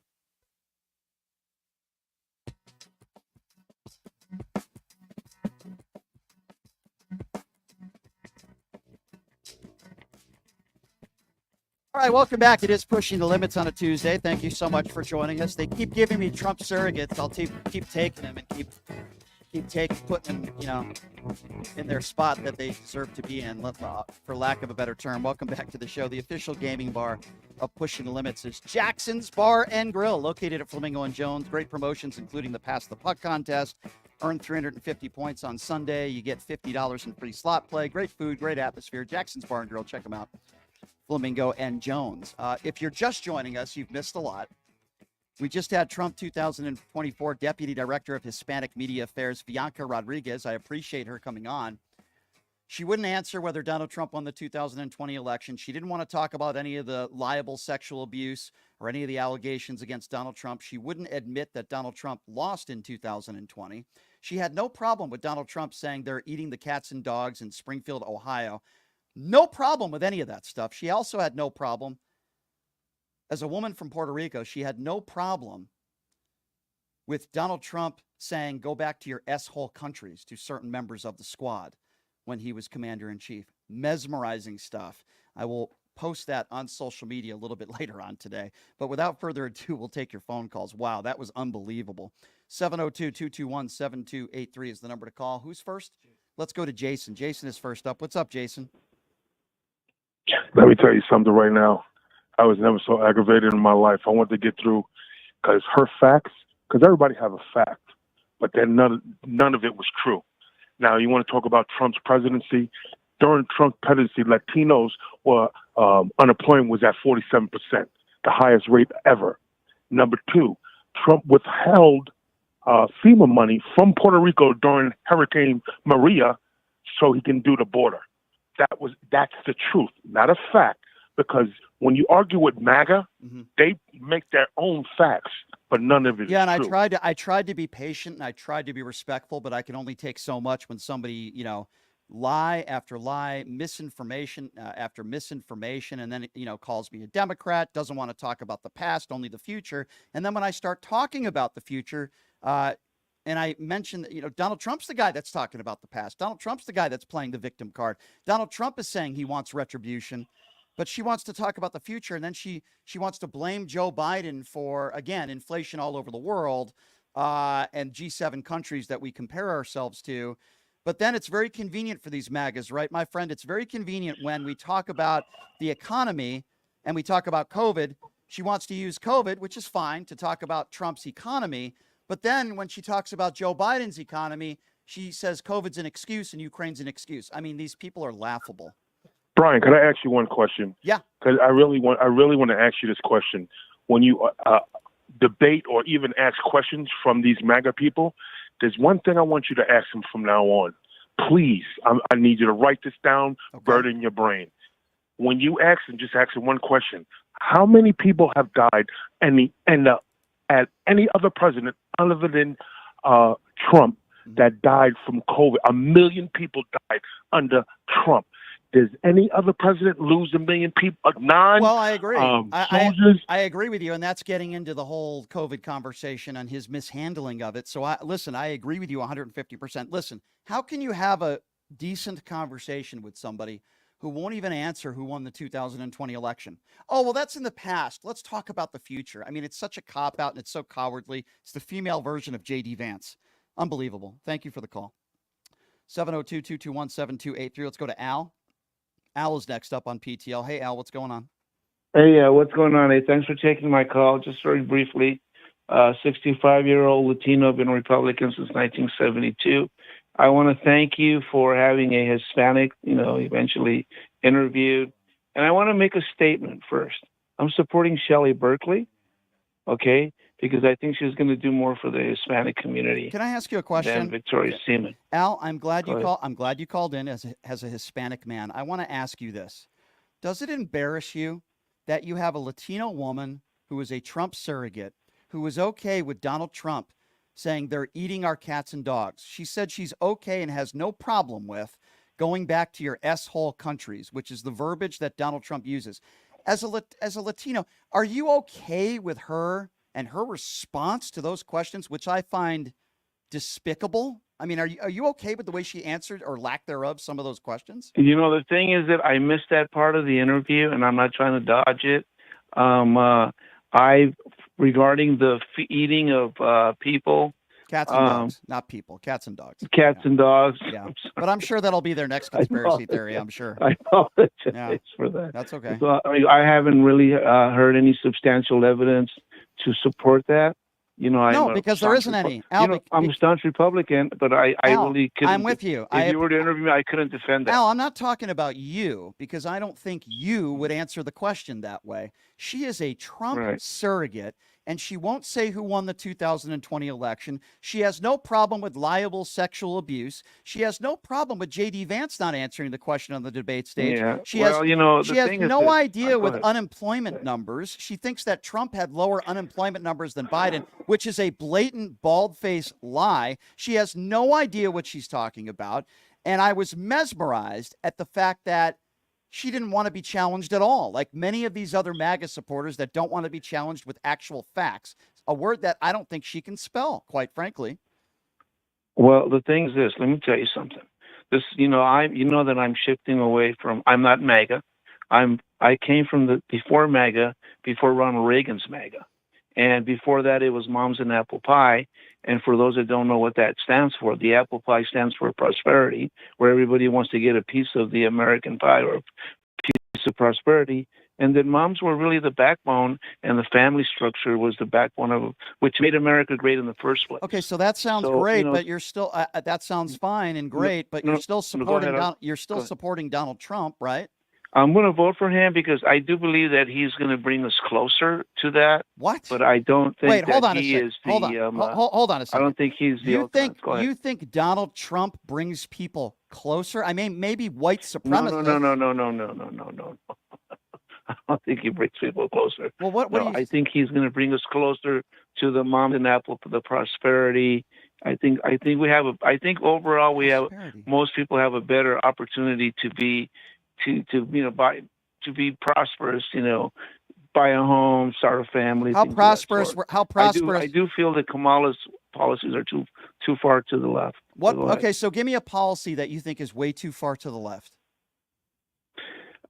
All right, welcome back. It is Pushing the Limits on a Tuesday. Thank you so much for joining us. They keep giving me Trump surrogates. I'll keep taking them and keep putting them, in their spot that they deserve to be in, for lack of a better term. Welcome back to the show. The official gaming bar of Pushing the Limits is Jackson's Bar and Grill, located at Flamingo and Jones. Great promotions, including the Pass the Puck contest. Earn 350 points on Sunday. You get $50 in free slot play. Great food, great atmosphere. Jackson's Bar and Grill. Check them out. Flamingo and Jones. If you're just joining us, you've missed a lot. We just had Trump 2024 Deputy Director of Hispanic Media Affairs, Bianca Rodriguez. I appreciate her coming on. She wouldn't answer whether Donald Trump won the 2020 election. She didn't want to talk about any of the liable sexual abuse or any of the allegations against Donald Trump. She wouldn't admit that Donald Trump lost in 2020. She had no problem with Donald Trump saying they're eating the cats and dogs in Springfield, Ohio. No problem with any of that stuff. She also had no problem, as a woman from Puerto Rico, she had no problem with Donald Trump saying, go back to your S-hole countries to certain members of the squad when he was commander-in-chief. Mesmerizing stuff. I will post that on social media a little bit later on today. But without further ado, we'll take your phone calls. Wow, that was unbelievable. 702-221-7283 is the number to call. Who's first? Let's go to Jason. Jason is first up. What's up, Jason? Let me tell you something right now. I was never so aggravated in my life. I wanted to get through because her facts, because everybody have a fact, but then none of it was true. Now, you want to talk about Trump's presidency? During Trump's presidency, Latinos were, unemployment was at 47%, the highest rate ever. Number two, Trump withheld FEMA money from Puerto Rico during Hurricane Maria so he can do the border. That's the truth, not a fact, because when you argue with MAGA, they make their own facts, but none of it is true. I tried to be patient and I tried to be respectful, but I can only take so much when somebody, lie after lie, misinformation after misinformation, and then, calls me a Democrat, doesn't want to talk about the past, only the future. And then when I start talking about the future, and I mentioned that, Donald Trump's the guy that's talking about the past. Donald Trump's the guy that's playing the victim card. Donald Trump is saying he wants retribution, but she wants to talk about the future. And then she wants to blame Joe Biden for, again, inflation all over the world and G7 countries that we compare ourselves to. But then it's very convenient for these MAGAs, right, my friend? It's very convenient when we talk about the economy and we talk about COVID. She wants to use COVID, which is fine, to talk about Trump's economy. But then when she talks about Joe Biden's economy, she says COVID's an excuse and Ukraine's an excuse. I mean, these people are laughable. Brian, could I ask you one question? Yeah. Because I really want to ask you this question. When you debate or even ask questions from these MAGA people, there's one thing I want you to ask them from now on. Please, I need you to write this down, burden your brain. When you ask them, just ask them one question. How many people have died at any other president other than Trump that died from COVID? 1 million people died under Trump. Does any other president lose 1 million people? Well, I agree. I agree with you, and that's getting into the whole COVID conversation and his mishandling of it. So, I agree with you 150%. Listen, how can you have a decent conversation with somebody who won't even answer who won the 2020 election? Oh, well, that's in the past. Let's talk about the future. I mean, it's such a cop-out and it's so cowardly. It's the female version of J.D. Vance. Unbelievable. Thank you for the call. 702-221-7283. Let's go to Al. Al is next up on PTL. Hey, Al, what's going on? Hey, what's going on? Hey, thanks for taking my call. Just very briefly, 65-year-old Latino, been Republican since 1972. I want to thank you for having a Hispanic, eventually interviewed. And I want to make a statement first. I'm supporting Shelley Berkeley, okay, because I think she's going to do more for the Hispanic community. Can I ask you a question? Than Victoria Seaman. Al, I'm glad you called in as a Hispanic man. I want to ask you this. Does it embarrass you that you have a Latino woman who is a Trump surrogate, who is okay with Donald Trump saying they're eating our cats and dogs. She said she's okay and has no problem with going back to your S-hole countries, which is the verbiage that Donald Trump uses. As a Latino, are you okay with her and her response to those questions, which I find despicable? I mean, are you okay with the way she answered, or lack thereof, some of those questions? You know, the thing is that I missed that part of the interview, and I'm not trying to dodge it. Regarding the eating of people. Cats and dogs, not people. Cats and dogs. Cats and dogs. Yeah, but I'm sure that'll be their next conspiracy theory. I'm sure. I apologize for that. That's okay. So, I haven't really heard any substantial evidence to support that. You know, because there isn't any. Al, I'm a staunch Republican, but I really couldn't. I'm with you. If you were to interview me, I couldn't defend that. Al, I'm not talking about you, because I don't think you would answer the question that way. She is a Trump surrogate, and she won't say who won the 2020 election. She has no problem with liable sexual abuse. She has no problem with J.D. Vance not answering the question on the debate stage. Yeah. She has no idea with ahead. unemployment numbers. She thinks that Trump had lower unemployment numbers than Biden, which is a blatant, bald-faced lie. She has no idea what she's talking about. And I was mesmerized at the fact that she didn't want to be challenged at all, like many of these other MAGA supporters that don't want to be challenged with actual facts, a word that I don't think she can spell, quite frankly. Well, the thing is this. Let me tell you something. This, you know that I'm shifting away from. I'm not MAGA. I came from before MAGA, before Ronald Reagan's MAGA, and before that it was Moms and Apple Pie. And for those that don't know what that stands for, the apple pie stands for prosperity, where everybody wants to get a piece of the American pie or a piece of prosperity. And then moms were really the backbone, and the family structure was the backbone of which made America great in the first place. Okay, so that sounds great, but you're still that sounds fine and great, but you're still supporting supporting Donald Trump, right? I'm going to vote for him because I do believe that he's going to bring us closer to that. What? But I don't think he is the. Hold on a second. I don't think he's the. You think Donald Trump brings people closer? I mean, maybe white supremacists. No. I don't think he brings people closer. Well, what I think he's going to bring us closer to the Moms and Apple, to the prosperity. I think overall most people have a better opportunity to be. To be prosperous, buy a home, start a family. How prosperous? I do feel that Kamala's policies are too far to the left. What? Okay, so give me a policy that you think is way too far to the left.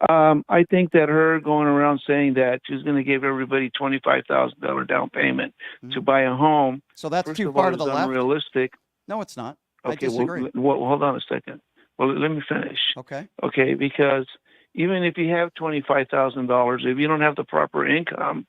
I think that her going around saying that she's going to give everybody $25,000 down payment to buy a home. So that's too far to the left. Unrealistic. No, it's not. Okay, I disagree. Well, hold on a second. Well, let me finish. Okay, because even if you have $25,000, if you don't have the proper income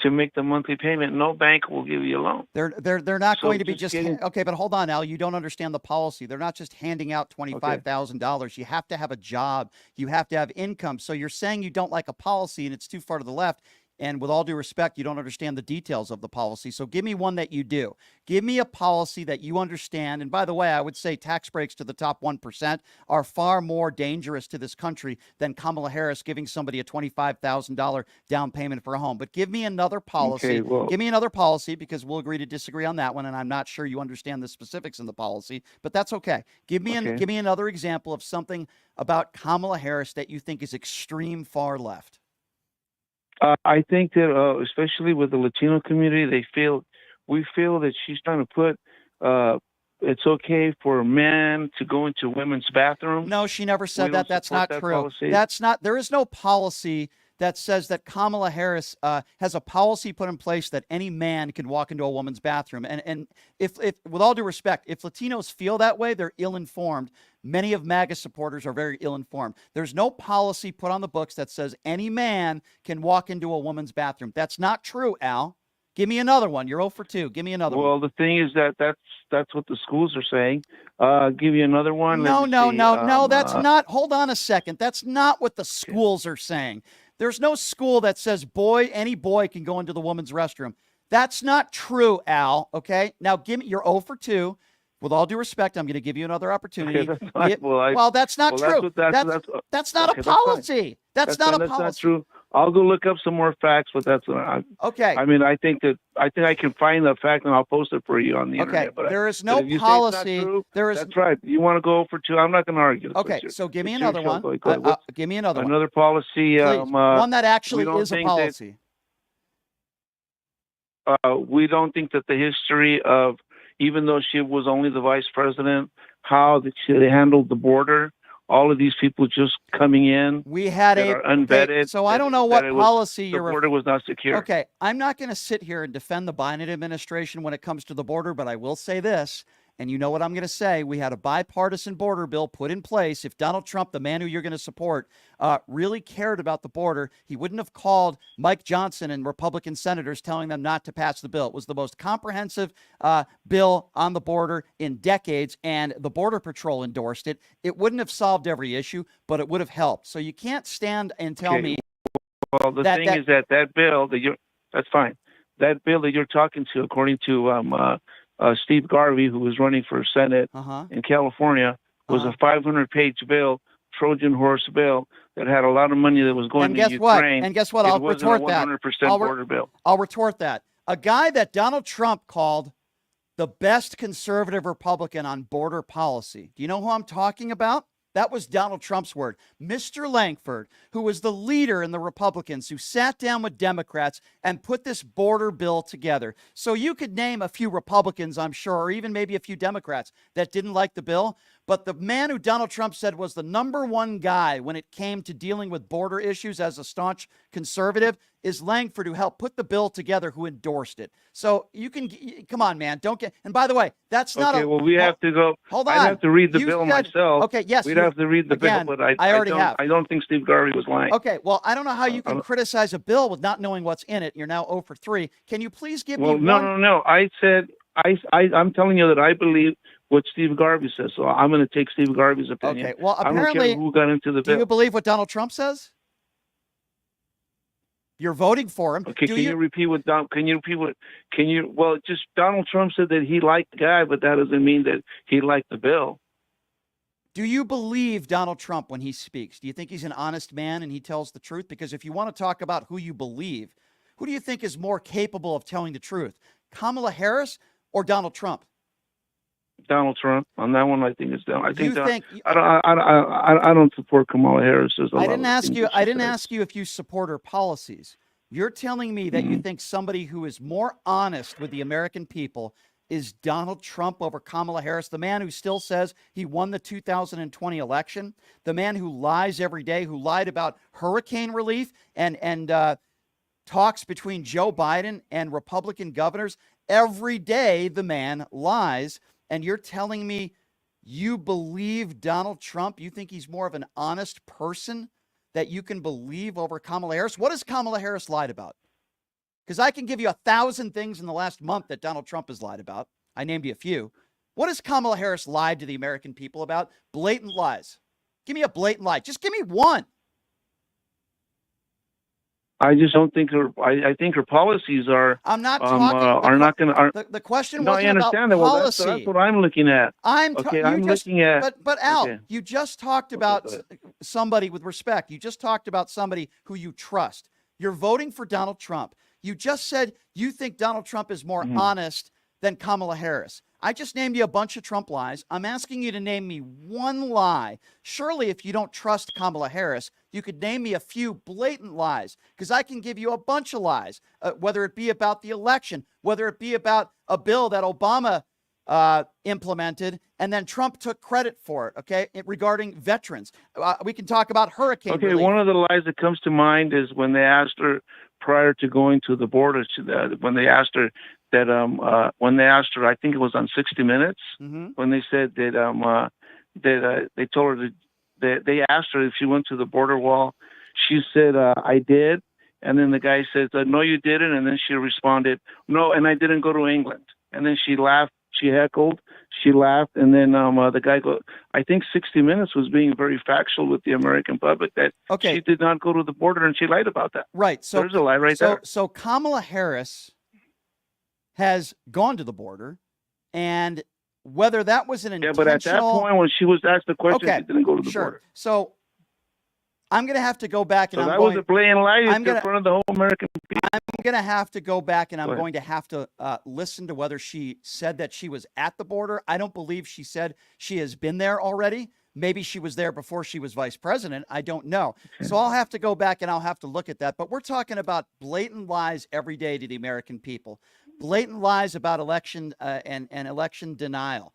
to make the monthly payment, no bank will give you a loan. They're not going to be just okay. But hold on, Al. You don't understand the policy. They're not just handing out $25,000. You have to have a job. You have to have income. So you're saying you don't like a policy and it's too far to the left. And with all due respect, you don't understand the details of the policy. So give me one that you do. Give me a policy that you understand. And by the way, I would say tax breaks to the top 1% are far more dangerous to this country than Kamala Harris giving somebody a $25,000 down payment for a home. But give me another policy. Give me another policy, because we'll agree to disagree on that one. And I'm not sure you understand the specifics in the policy, but that's okay. Give me another example of something about Kamala Harris that you think is extreme far left. I think that, especially with the Latino community, we feel that she's trying to put it's okay for a man to go into women's bathroom. No, she never said that. That's not true. There is no policy that says that Kamala Harris has a policy put in place that any man can walk into a woman's bathroom. And if with all due respect, if Latinos feel that way, they're ill-informed. Many of MAGA supporters are very ill-informed. There's no policy put on the books that says any man can walk into a woman's bathroom. That's not true, Al. Give me another one. You're 0 for 2. Give me another one. Well, the thing is that's what the schools are saying. Give you another one. No, that's not. Hold on a second. That's not what the schools are saying. There's no school that says any boy can go into the woman's restroom. That's not true, Al. Okay. Now give me. You're 0 for 2. With all due respect, I'm going to give you another opportunity. Okay, that's that's not true. That's not a policy. That's not a policy. That's not true. I'll go look up some more facts, but that's okay. I mean, I think I can find the fact and I'll post it for you on the internet. But there is no policy. That's right. You want to go for 2? I'm not going to argue. Okay, so give me another one. Give me another one. Another policy. One that actually is a policy. We don't think that the history of, even though she was only the vice president, how they handled the border. All of these people just coming in. We had unvetted. Okay, so I don't know what policy the border was not secure. Okay, I'm not going to sit here and defend the Biden administration when it comes to the border, but I will say this, and you know what I'm going to say. We had a bipartisan border bill put in place. If Donald Trump, the man who you're going to support, really cared about the border, he wouldn't have called Mike Johnson and Republican senators telling them not to pass the bill. It was the most comprehensive bill on the border in decades, and the Border Patrol endorsed it. It wouldn't have solved every issue, but it would have helped. So you can't stand and tell me. Well, the thing is that bill that's fine. That bill that you're talking to, according to Steve Garvey, who was running for Senate in California, was a 500-page bill, Trojan horse bill, that had a lot of money that was going to Ukraine. And guess what? I'll retort that. 100% border bill. I'll retort that. A guy that Donald Trump called the best conservative Republican on border policy. Do you know who I'm talking about? That was Donald Trump's word. Mr. Langford, who was the leader in the Republicans, who sat down with Democrats and put this border bill together. So you could name a few Republicans, I'm sure, or even maybe a few Democrats that didn't like the bill. But the man who Donald Trump said was the number one guy when it came to dealing with border issues as a staunch conservative is Langford, who helped put the bill together, who endorsed it. So you can, come on, man, don't get, and by the way, that's not okay, well, we have to go. Hold on. I have to read the bill myself. Okay, yes. We'd have to read the bill, but I already have. I don't think Steve Garvey was lying. Okay, well, I don't know how you can criticize a bill with not knowing what's in it. You're now 0 for 3. Can you please give me one? No. I said, I'm telling you that I believe what Steve Garvey says, so I'm going to take Steve Garvey's opinion. Okay, well, apparently, I don't care who got into the bill. Do you believe what Donald Trump says? You're voting for him. Okay, can you repeat what Donald Trump said that he liked the guy, but that doesn't mean that he liked the bill. Do you believe Donald Trump when he speaks? Do you think he's an honest man and he tells the truth? Because if you want to talk about who you believe, who do you think is more capable of telling the truth? Kamala Harris or Donald Trump? Donald Trump. On that one, I think it's Donald. I don't support Kamala Harris. I didn't ask you if you support her policies. You're telling me that you think somebody who is more honest with the American people is Donald Trump over Kamala Harris, the man who still says he won the 2020 election, the man who lies every day, who lied about hurricane relief and talks between Joe Biden and Republican governors. Every day, the man lies. And you're telling me you believe Donald Trump? You think he's more of an honest person that you can believe over Kamala Harris? What has Kamala Harris lied about? Because I can give you 1,000 things in the last month that Donald Trump has lied about. I named you a few. What has Kamala Harris lied to the American people about? Blatant lies. Give me a blatant lie. Just give me one. I just don't think her. I think her policies are. I'm not talking. Are not going to. The question no, wasn't I understand about that. policy. Well, that's what I'm looking at. I'm looking at. But Al, you just talked about somebody with respect. You just talked about somebody who you trust. You're voting for Donald Trump. You just said you think Donald Trump is more honest than Kamala Harris. I just named you a bunch of Trump lies. I'm asking you to name me one lie. Surely, if you don't trust Kamala Harris, you could name me a few blatant lies, because I can give you a bunch of lies, whether it be about the election, whether it be about a bill that Obama implemented, and then Trump took credit for it, okay, regarding veterans. We can talk about hurricane relief. One of the lies that comes to mind is when they asked her prior to going to the border, when they asked her, I think it was on 60 Minutes, when they said that they told her that they asked her if she went to the border wall. She said, I did. And then the guy says, no, you didn't. And then she responded, no, and I didn't go to England. And then she laughed. She heckled. She laughed. And then the guy I think 60 Minutes was being very factual with the American public that she did not go to the border, and she lied about that. Right. So there's a lie right there. So Kamala Harris has gone to the border, and whether that was an intentional... but at that point when she was asked the question, she didn't go to the border. So I'm going to have to go back and I wasn't playing lies in front of the whole American people. I'm going to have to go back and I'm going to have to listen to whether she said that she was at the border. I don't believe she said she has been there already. Maybe she was there before she was vice president. I don't know. So I'll have to go back and I'll have to look at that. But we're talking about blatant lies every day to the American people. Blatant lies about election and election denial.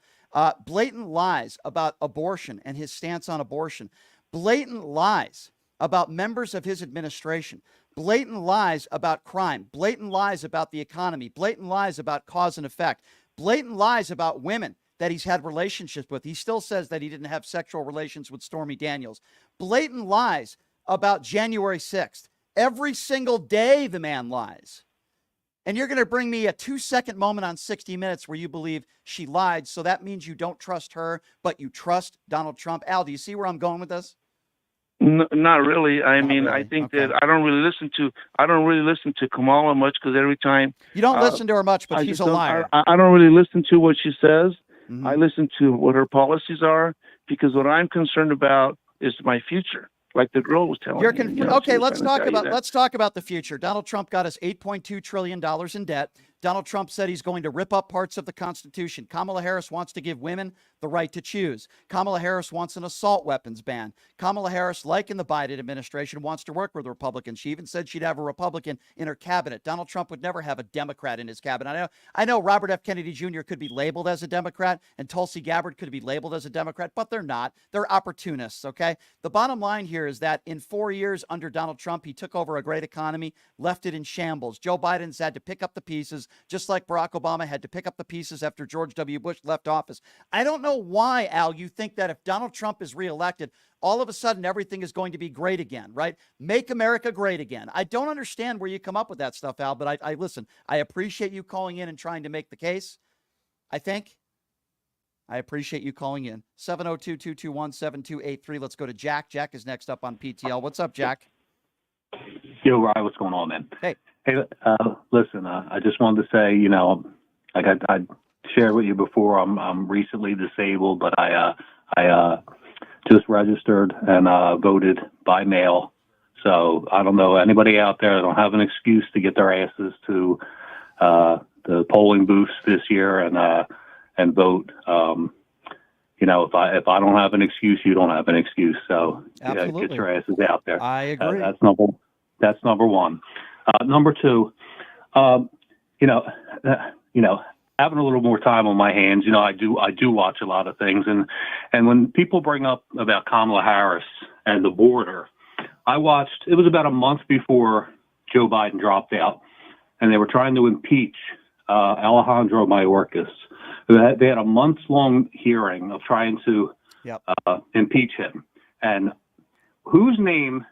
Blatant lies about abortion and his stance on abortion. Blatant lies about members of his administration. Blatant lies about crime. Blatant lies about the economy. Blatant lies about cause and effect. Blatant lies about women that he's had relationships with. He still says that he didn't have sexual relations with Stormy Daniels. Blatant lies about January 6th. Every single day the man lies. And you're going to bring me a 2-second moment on 60 Minutes where you believe she lied. So that means you don't trust her, but you trust Donald Trump. Al, do you see where I'm going with this? Not really. I mean, I think that I don't really listen to Kamala much because every time you don't listen to her much, but she's a liar. I don't really listen to what she says. Mm-hmm. I listen to what her policies are because what I'm concerned about is my future. Like the girl was telling me. Okay, let's talk about the future. Donald Trump got us $8.2 trillion in debt. Donald Trump said he's going to rip up parts of the Constitution. Kamala Harris wants to give women the right to choose. Kamala Harris wants an assault weapons ban. Kamala Harris, like in the Biden administration, wants to work with Republicans. She even said she'd have a Republican in her cabinet. Donald Trump would never have a Democrat in his cabinet. I know Robert F. Kennedy Jr. could be labeled as a Democrat and Tulsi Gabbard could be labeled as a Democrat, but they're not. They're opportunists, okay? The bottom line here is that in 4 years under Donald Trump, he took over a great economy, left it in shambles. Joe Biden's had to pick up the pieces, just like Barack Obama had to pick up the pieces after George W. Bush left office. I don't know why, Al, you think that if Donald Trump is reelected, all of a sudden everything is going to be great again, right? Make America great again. I don't understand where you come up with that stuff, Al, but I listen, I appreciate you calling in and trying to make the case. I appreciate you calling in. 702-221-7283. Let's go to Jack. Jack is next up on PTL. What's up, Jack? Yo, Ryan, what's going on, man? Hey, listen, I just wanted to say, like I shared with you before, I'm recently disabled, but I just registered and voted by mail. So I don't know anybody out there that don't have an excuse to get their asses to the polling booths this year and vote. If I don't have an excuse, you don't have an excuse. So get your asses out there. I agree. That's number one. Number two, having a little more time on my hands, I do watch a lot of things. And when people bring up about Kamala Harris and the border, I watched, it was about a month before Joe Biden dropped out, and they were trying to impeach Alejandro Mayorkas. They had a months-long hearing of trying to impeach him. And whose name,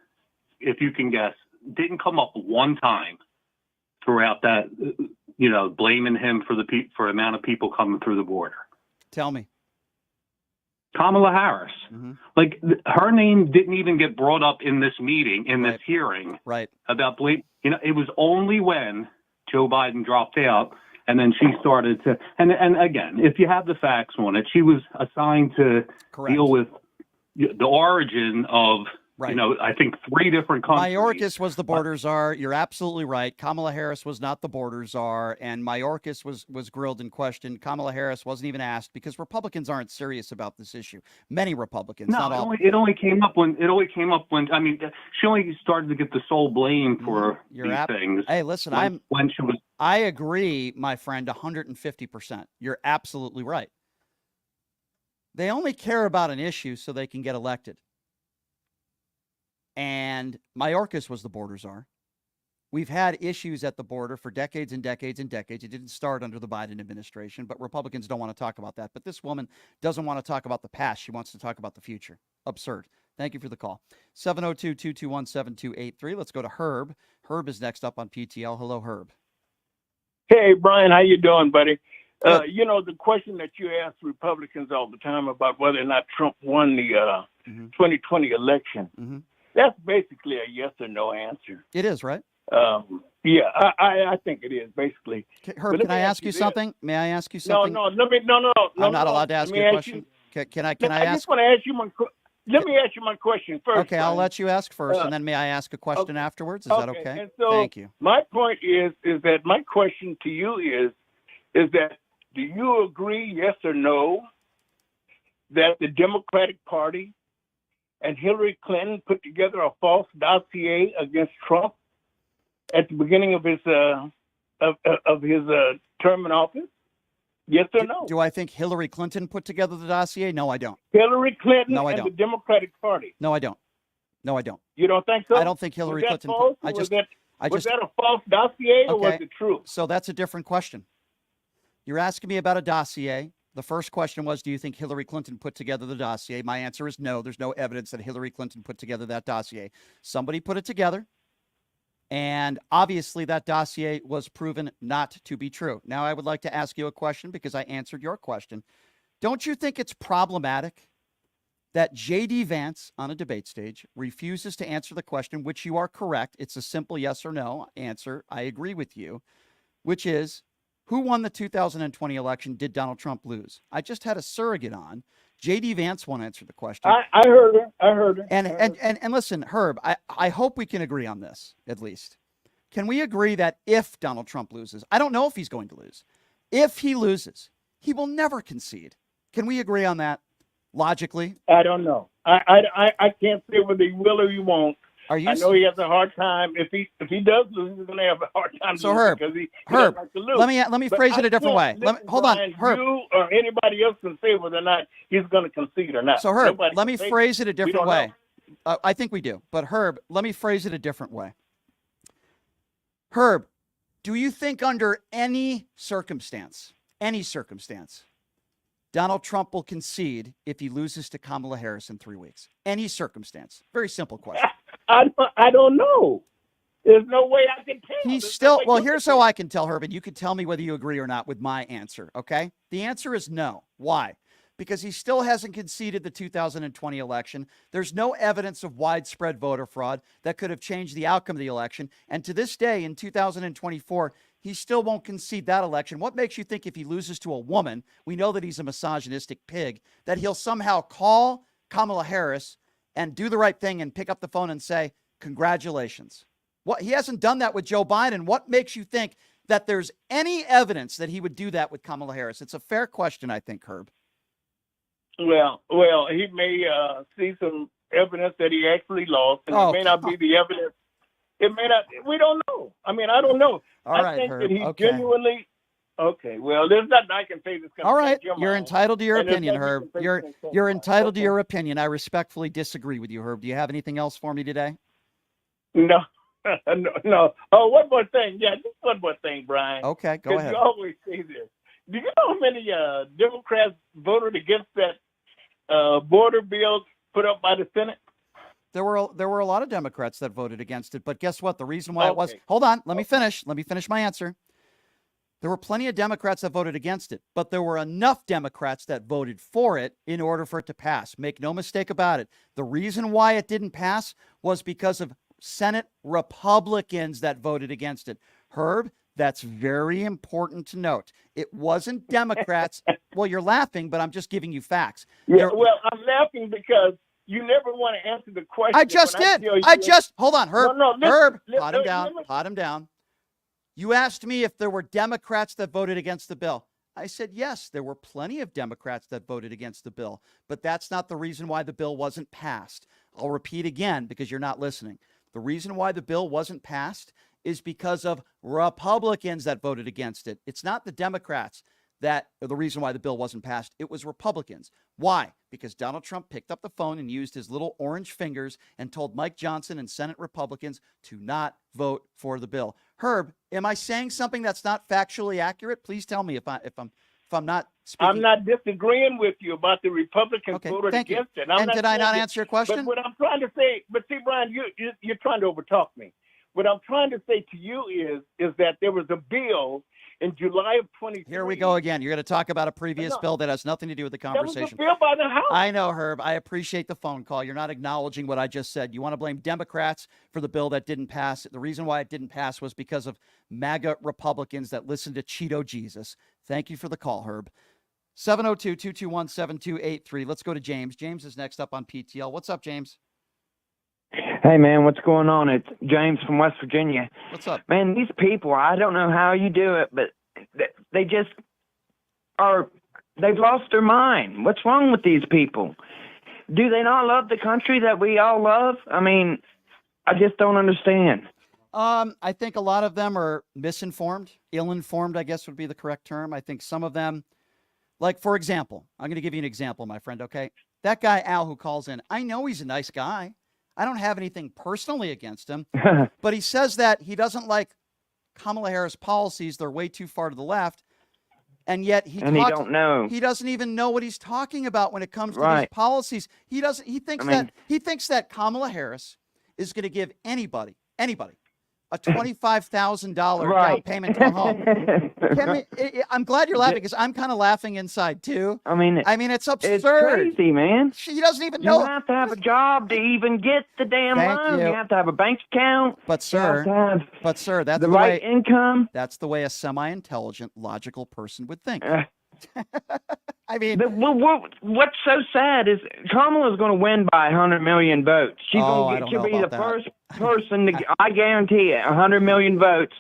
if you can guess, didn't come up one time throughout that, blaming him for the amount of people coming through the border? Tell me. Kamala Harris. Mm-hmm. Like, her name didn't even get brought up in this meeting, this hearing. Right. About blame. It was only when Joe Biden dropped out and then she started to, and again, if you have the facts on it, she was assigned to deal with the origin of, I think 3 different countries. Mayorkas was the border czar. You're absolutely right. Kamala Harris was not the border czar, and Mayorkas was grilled and questioned. Kamala Harris wasn't even asked because Republicans aren't serious about this issue. Many Republicans, not all. It only came up when she only started to get the sole blame for these things. Hey, listen, I agree, my friend, 150%. You're absolutely right. They only care about an issue so they can get elected. And Mayorkas was the border czar. We've had issues at the border for decades and decades and decades. It didn't start under the Biden administration, but Republicans don't want to talk about that. But this woman doesn't want to talk about the past. She wants to talk about the future. Absurd. Thank you for the call. 702-221-7283. Let's go to Herb. Herb is next up on PTL. Hello, Herb. Hey, Brian, how you doing, buddy? The question that you ask Republicans all the time about whether or not Trump won the 2020 election, that's basically a yes or no answer. It is, right? I think it is, basically. Herb, can I ask you something? May I ask you something? No. I'm not allowed to ask you a question. Can I ask? I just want to ask you one. let me ask you my question first. Okay, I'll Brian. let you ask first, and then may I ask a question afterwards? Is that okay? And so Thank you. my point is that my question to you is that do you agree, yes or no, that the Democratic Party and Hillary Clinton put together a false dossier against Trump at the beginning of his term in office? Yes or no? Do I think Hillary Clinton put together the dossier? No, I don't. Hillary Clinton No, I and don't. the Democratic Party. No, I don't. No, I don't. You don't think so? I don't think Hillary Was that Clinton. false, or was that a false dossier, or was it true? So that's a different question. You're asking me about a dossier. The first question was, do you think Hillary Clinton put together the dossier? My answer is no. There's no evidence that Hillary Clinton put together that dossier. Somebody put it together. And obviously that dossier was proven not to be true. Now I would like to ask you a question because I answered your question. Don't you think it's problematic that J.D. Vance on a debate stage refuses to answer the question, which you are correct? It's a simple yes or no answer. I agree with you, which is, who won the 2020 election? Did Donald Trump lose? I just had a surrogate on. J.D. Vance won't answer the question. I heard her. I heard her. And listen, Herb, I hope we can agree on this, at least. Can we agree that if Donald Trump loses, I don't know if he's going to lose. If he loses, he will never concede. Can we agree on that logically? I don't know. I can't say whether he will or he won't. I know he has a hard time. If he does lose, he's going to have a hard time. So Herb, because he Herb, doesn't like to lose. let me phrase it a different way. Hold on, Herb. You or anybody else can say whether or not he's going to concede or not. So Herb, Nobody let me can say phrase it a we different don't way. know. I think we do, but Herb, let me phrase it a different way. Herb, do you think under any circumstance, Donald Trump will concede if he loses to Kamala Harris in 3 weeks? Any circumstance. Very simple question. I don't know. There's no way I can tell. He's still, well, here's how I can tell, Herb, and you can tell me whether you agree or not with my answer, okay? The answer is no. Why? Because he still hasn't conceded the 2020 election. There's no evidence of widespread voter fraud that could have changed the outcome of the election. And to this day, in 2024, he still won't concede that election. What makes you think if he loses to a woman, we know that he's a misogynistic pig, that he'll somehow call Kamala Harris and do the right thing and pick up the phone and say, congratulations? What, he hasn't done that with Joe Biden. What makes you think that there's any evidence that he would do that with Kamala Harris? It's a fair question, I think, Herb. Well, he may see some evidence that he actually lost, and it may not be the evidence. It may not. We don't know. I mean, I don't know. I think that he genuinely. Okay. Well, there's nothing I can say that's going to. All right. change your You're mind. entitled to your And there's opinion, nothing Herb. you can say You're that's gonna you're change entitled to my your opinion. I respectfully disagree with you, Herb. Do you have anything else for me today? No. No. Oh, one more thing. Yeah, just one more thing, Brian. Okay, go ahead. You always say this. Do you know how many Democrats voted against that border bill put up by the Senate? There were a lot of Democrats that voted against it, but guess what? The reason why it was, hold on, let me finish my answer. There were plenty of Democrats that voted against it, but there were enough Democrats that voted for it in order for it to pass. Make no mistake about it. The reason why it didn't pass was because of Senate Republicans that voted against it. Herb, that's very important to note. It wasn't Democrats. Well, you're laughing, but I'm just giving you facts. Yeah, well, I'm laughing because you never want to answer the question. I just did. Hold on, Herb. Herb, pot him down. You asked me if there were Democrats that voted against the bill. I said, yes, there were plenty of Democrats that voted against the bill, but that's not the reason why the bill wasn't passed. I'll repeat again because you're not listening. The reason why the bill wasn't passed is because of Republicans that voted against it. It's not the Democrats that are the reason why the bill wasn't passed. It was Republicans. Why? Because Donald Trump picked up the phone and used his little orange fingers and told Mike Johnson and Senate Republicans to not vote for the bill. Herb, am I saying something that's not factually accurate? Please tell me if I'm not speaking. I'm not disagreeing with you about the Republicans voted against it. And did I not answer your question? But what I'm trying to say, see, Brian, you're trying to overtalk me. What I'm trying to say to you is that there was a bill in July of 2023. Here we go again. You're going to talk about a previous bill that has nothing to do with the conversation. That was a bill by the House. I know, Herb. I appreciate the phone call. You're not acknowledging what I just said. You want to blame Democrats for the bill that didn't pass. The reason why it didn't pass was because of MAGA Republicans that listened to Cheeto Jesus. Thank you for the call, Herb. 702-221-7283. Let's go to James. James is next up on PTL. What's up, James? Hey, man, what's going on? It's James from West Virginia. What's up? Man, these people, I don't know how you do it, but they just they've lost their mind. What's wrong with these people? Do they not love the country that we all love? I mean, I just don't understand. I think a lot of them are misinformed, ill-informed, I guess would be the correct term. I think some of them, like, for example, I'm going to give you an example, my friend, okay? That guy, Al, who calls in, I know he's a nice guy. I don't have anything personally against him, but he says that he doesn't like Kamala Harris policies. They're way too far to the left. And yet he don't know. He doesn't even know what he's talking about when it comes to these policies. He thinks that Kamala Harris is going to give anybody a $25,000 down payment to a home. I'm glad you're laughing because I'm kind of laughing inside too. I mean, it's absurd. It's crazy, man. She doesn't even know. You have to have a job to even get the damn loan. You have to have a bank account. But sir, that's the right income. That's the way a semi-intelligent, logical person would think. I mean, what's so sad is Kamala's going to win by 100 million votes. She'll be the first person to, I guarantee it, 100 million votes.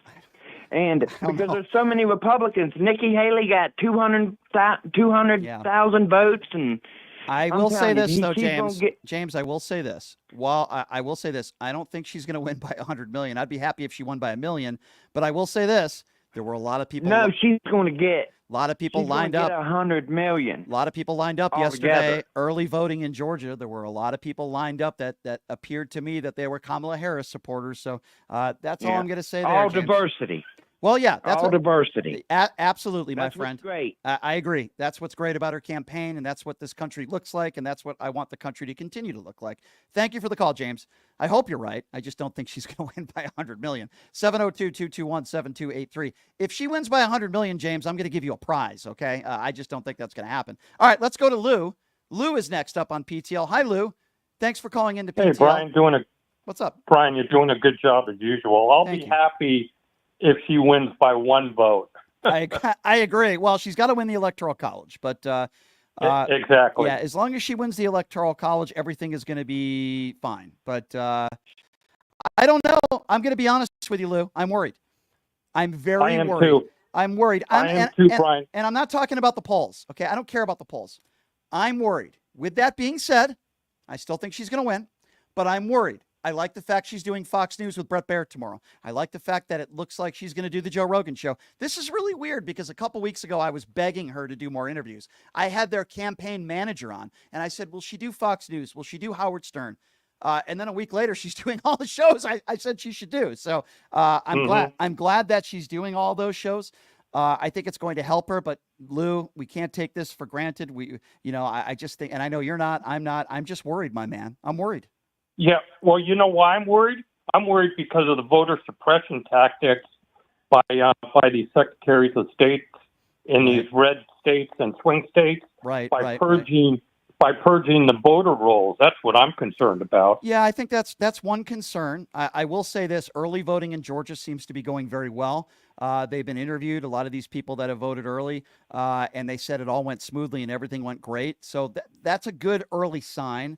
And because there's so many Republicans, Nikki Haley got 200,000 votes. And I will say this, though, James. James, I will say this. I will say this. I don't think she's going to win by 100 million. I'd be happy if she won by 1 million. But I will say this. There were a lot of people. No, she's going to get. A lot of people lined up. 100 million. A lot of people lined up yesterday. Early voting in Georgia. There were a lot of people lined up that appeared to me that they were Kamala Harris supporters. So that's all I'm going to say there, all James. Diversity. Well, yeah. That's all diversity. Absolutely, my that's friend. What's great. I agree. That's what's great about her campaign, and that's what this country looks like, and that's what I want the country to continue to look like. Thank you for the call, James. I hope you're right. I just don't think she's going to win by 100 million. 702-221-7283. If she wins by 100 million, James, I'm going to give you a prize, okay? I just don't think that's going to happen. All right, let's go to Lou. Lou is next up on PTL. Hi, Lou. Thanks for calling into PTL. Hey, Brian, what's up? Brian, you're doing a good job as usual. I'll be happy if she wins by 1 vote. I agree. Well, she's got to win the Electoral College, but exactly. Yeah, as long as she wins the Electoral College, everything is going to be fine. But I don't know. I'm going to be honest with you, Lou. I'm worried. I'm very worried. Too. I'm worried. I am too, Brian. And I'm not talking about the polls. Okay, I don't care about the polls. I'm worried. With that being said, I still think she's going to win, but I'm worried. I like the fact she's doing Fox News with Bret Baier tomorrow. I like the fact that it looks like she's going to do the Joe Rogan show. This is really weird because a couple weeks ago, I was begging her to do more interviews. I had their campaign manager on, and I said, will she do Fox News? Will she do Howard Stern? And then a week later, she's doing all the shows I said she should do. So I'm glad that she's doing all those shows. I think it's going to help her, but Lou, we can't take this for granted. I just think, and I know you're not, I'm not, I'm just worried, my man. I'm worried. Yeah, well, you know why I'm worried? I'm worried because of the voter suppression tactics by these secretaries of state in these red states and swing states. By purging the voter rolls. That's what I'm concerned about. Yeah, I think that's one concern. I will say this: early voting in Georgia seems to be going very well. They've been interviewed, a lot of these people that have voted early, and they said it all went smoothly and everything went great. So that's a good early sign.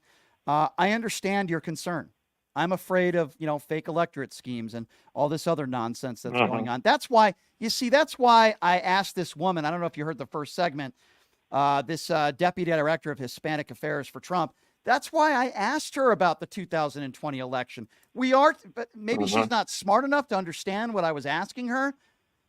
I understand your concern. I'm afraid of, fake electorate schemes and all this other nonsense that's going on. That's why I asked this woman, I don't know if you heard the first segment, this deputy director of Hispanic affairs for Trump. That's why I asked her about the 2020 election. But maybe she's not smart enough to understand what I was asking her.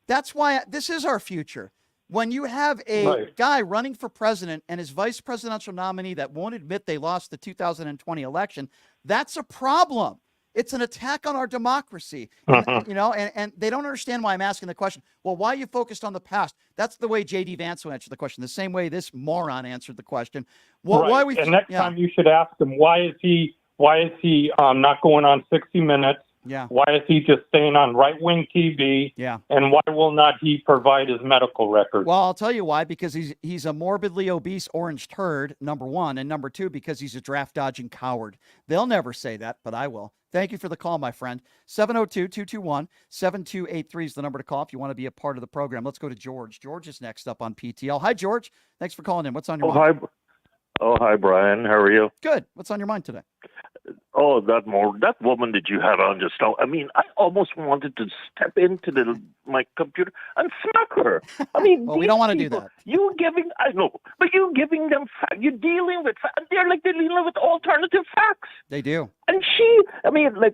That's why this is our future. When you have a guy running for president and his vice presidential nominee that won't admit they lost the 2020 election, that's a problem. It's an attack on our democracy. And they don't understand why I'm asking the question. Well, why are you focused on the past? That's the way J.D. Vance will answer the question, the same way this moron answered the question. Well, why are we? And next time you should ask him, why is he not going on 60 Minutes? Yeah. Why is he just staying on right-wing TV? Yeah. And why will not he provide his medical records? Well, I'll tell you why. Because he's a morbidly obese orange turd, number one. And number two, because he's a draft-dodging coward. They'll never say that, but I will. Thank you for the call, my friend. 702-221-7283 is the number to call if you want to be a part of the program. Let's go to George. George is next up on PTL. Hi, George. Thanks for calling in. What's on your mind? Hi, Brian. How are you? Good. What's on your mind today? Oh, that woman that you had on just now. I mean, I almost wanted to step into my computer and smack her. I mean, well, we don't want to do that. You're giving them facts. You're dealing with facts. They're dealing with alternative facts. They do. And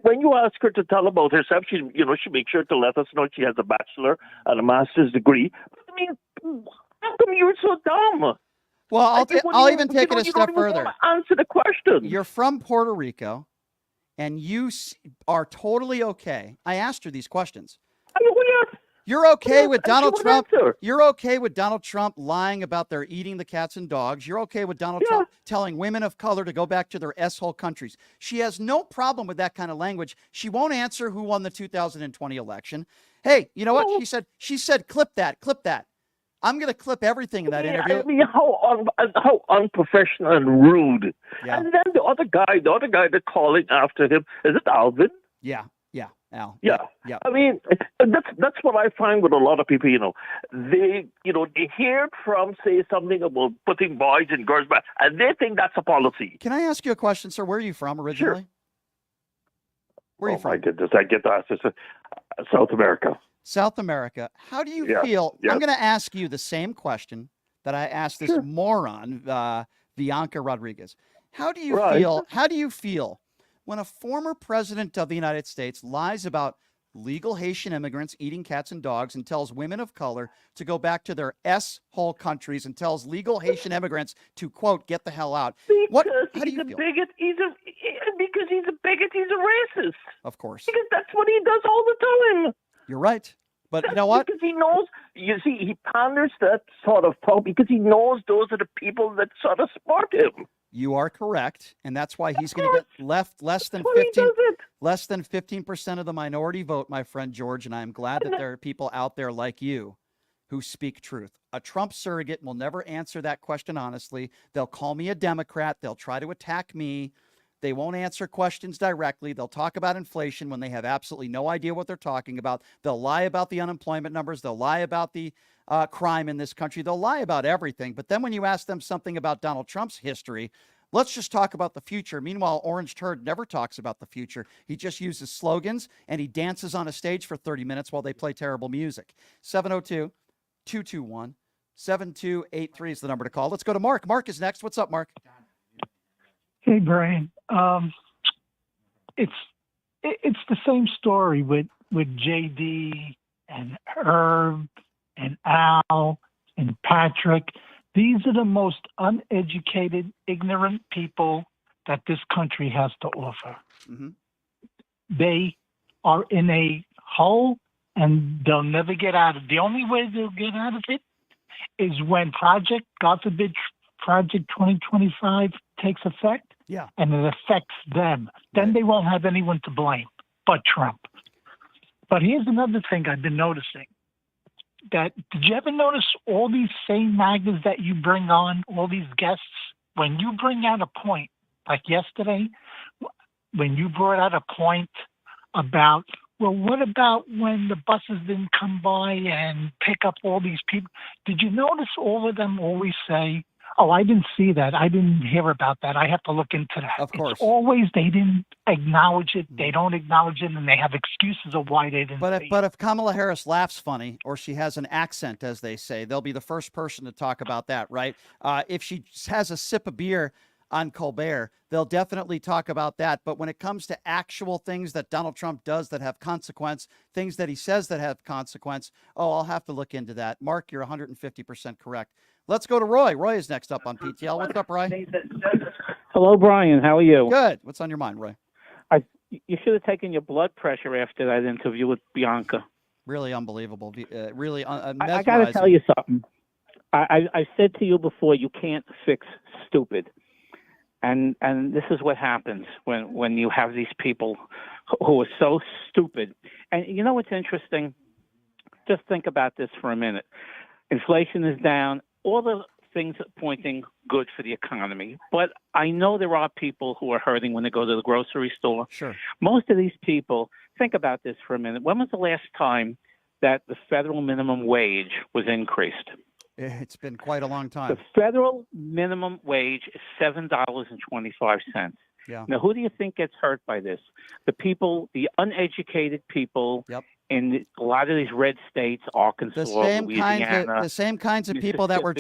when you ask her to tell about herself, she makes sure to let us know she has a bachelor and a master's degree. I mean, how come you're so dumb? Well, I'll even take it a step further. Answer the question. You're from Puerto Rico, and you are totally okay. I asked her these questions. You're okay with Donald Trump. You're okay with Donald Trump lying about their eating the cats and dogs. You're okay with Donald Trump telling women of color to go back to their S-hole countries. She has no problem with that kind of language. She won't answer who won the 2020 election. Hey, you know what? She said, clip that. I'm going to clip everything in that interview. I mean, how unprofessional and rude. Yeah. And then the other guy that's calling after him, is it Alvin? Yeah, Al. Yeah. I mean, that's what I find with a lot of people. They hear Trump say something about putting boys and girls back, and they think that's a policy. Can I ask you a question, sir? Where are you from originally? Sure. Where are you from? My goodness, I get to ask this. South America. South America. How do you feel? I'm going to ask you the same question that I asked this moron, Bianca Rodriguez. How do you feel? How do you feel when a former president of the United States lies about legal Haitian immigrants eating cats and dogs and tells women of color to go back to their S-hole countries and tells legal Haitian immigrants to, quote, get the hell out? How do you feel? Bigot. Because he's a bigot. He's a racist. Of course. Because that's what he does all the time. You're right. But you know what? Because he knows, he panders that sort of talk because he knows those are the people that sort of support him. You are correct, and that's why he's going to get less than 15% of the minority vote, my friend George. And I am glad that there are people out there like you who speak truth. A Trump surrogate will never answer that question honestly. They'll call me a Democrat. They'll try to attack me. They won't answer questions directly. They'll talk about inflation when they have absolutely no idea what they're talking about. They'll lie about the unemployment numbers. They'll lie about the crime in this country. They'll lie about everything. But then when you ask them something about Donald Trump's history, let's just talk about the future. Meanwhile, Orange Turd never talks about the future. He just uses slogans, and he dances on a stage for 30 minutes while they play terrible music. 702-221-7283 is the number to call. Let's go to Mark. Mark is next. What's up, Mark? Hey, Brian. It's the same story with JD and Herb and Al and Patrick. These are the most uneducated, ignorant people that this country has to offer. Mm-hmm. They are in a hole and they'll never get out of it. The only way they'll get out of it is when God forbid, Project 2025 takes effect. Yeah. And it affects them. Then they won't have anyone to blame but Trump. But here's another thing I've been noticing. Did you ever notice all these same magas that you bring on, all these guests, when you bring out a point, like yesterday, when you brought out a point about, well, what about when the buses didn't come by and pick up all these people? Did you notice all of them always say, oh, I didn't see that. I didn't hear about that. I have to look into that. Of course. It's always they didn't acknowledge it. They don't acknowledge it, and they have excuses of why they didn't see it. But if Kamala Harris laughs funny, or she has an accent, as they say, they'll be the first person to talk about that, right? If she has a sip of beer on Colbert, they'll definitely talk about that. But when it comes to actual things that Donald Trump does that have consequence, things that he says that have consequence, I'll have to look into that. Mark, you're 150% correct. Let's go to Roy. Roy is next up on PTL. What's up, Roy? Hello, Brian. How are you? Good. What's on your mind, Roy? You should have taken your blood pressure after that interview with Bianca. Really unbelievable. Really I got to tell you something. I said to you before, you can't fix stupid. And this is what happens when you have these people who are so stupid. And you know what's interesting? Just think about this for a minute. Inflation is down. All the things pointing good for the economy. But I know there are people who are hurting when they go to the grocery store. Sure. Most of these people, think about this for a minute. When was the last time that the federal minimum wage was increased? It's been quite a long time. The federal minimum wage is $7.25. Yeah. Now, who do you think gets hurt by this? The people, the uneducated people in a lot of these red states, Arkansas, Louisiana, the same kinds of people that were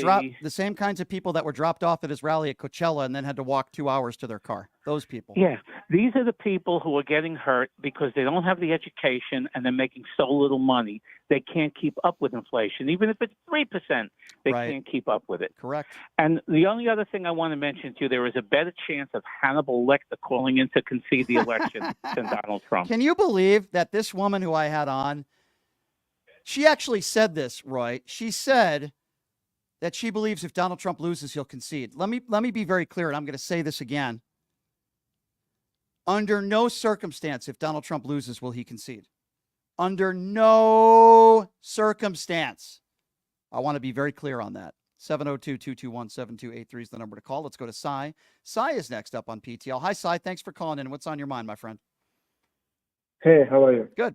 dropped off at his rally at Coachella and then had to walk 2 hours to their car. Those people. Yeah, these are the people who are getting hurt because they don't have the education and they're making so little money. They can't keep up with inflation. Even if it's 3%, they can't keep up with it. Correct. And the only other thing I want to mention to you, there is a better chance of Hannibal Lecter calling in to concede the election than Donald Trump. Can you believe that this woman who I had on, she actually said this, Roy. She said that she believes if Donald Trump loses, he'll concede. Let me be very clear, and I'm going to say this again. Under no circumstance, if Donald Trump loses, will he concede. Under no circumstance. I want to be very clear on that. 702-221-7283 is the number to call. Let's go to Cy. Cy is next up on PTL. Hi, Cy. Thanks for calling in. What's on your mind, my friend? Hey, how are you? Good.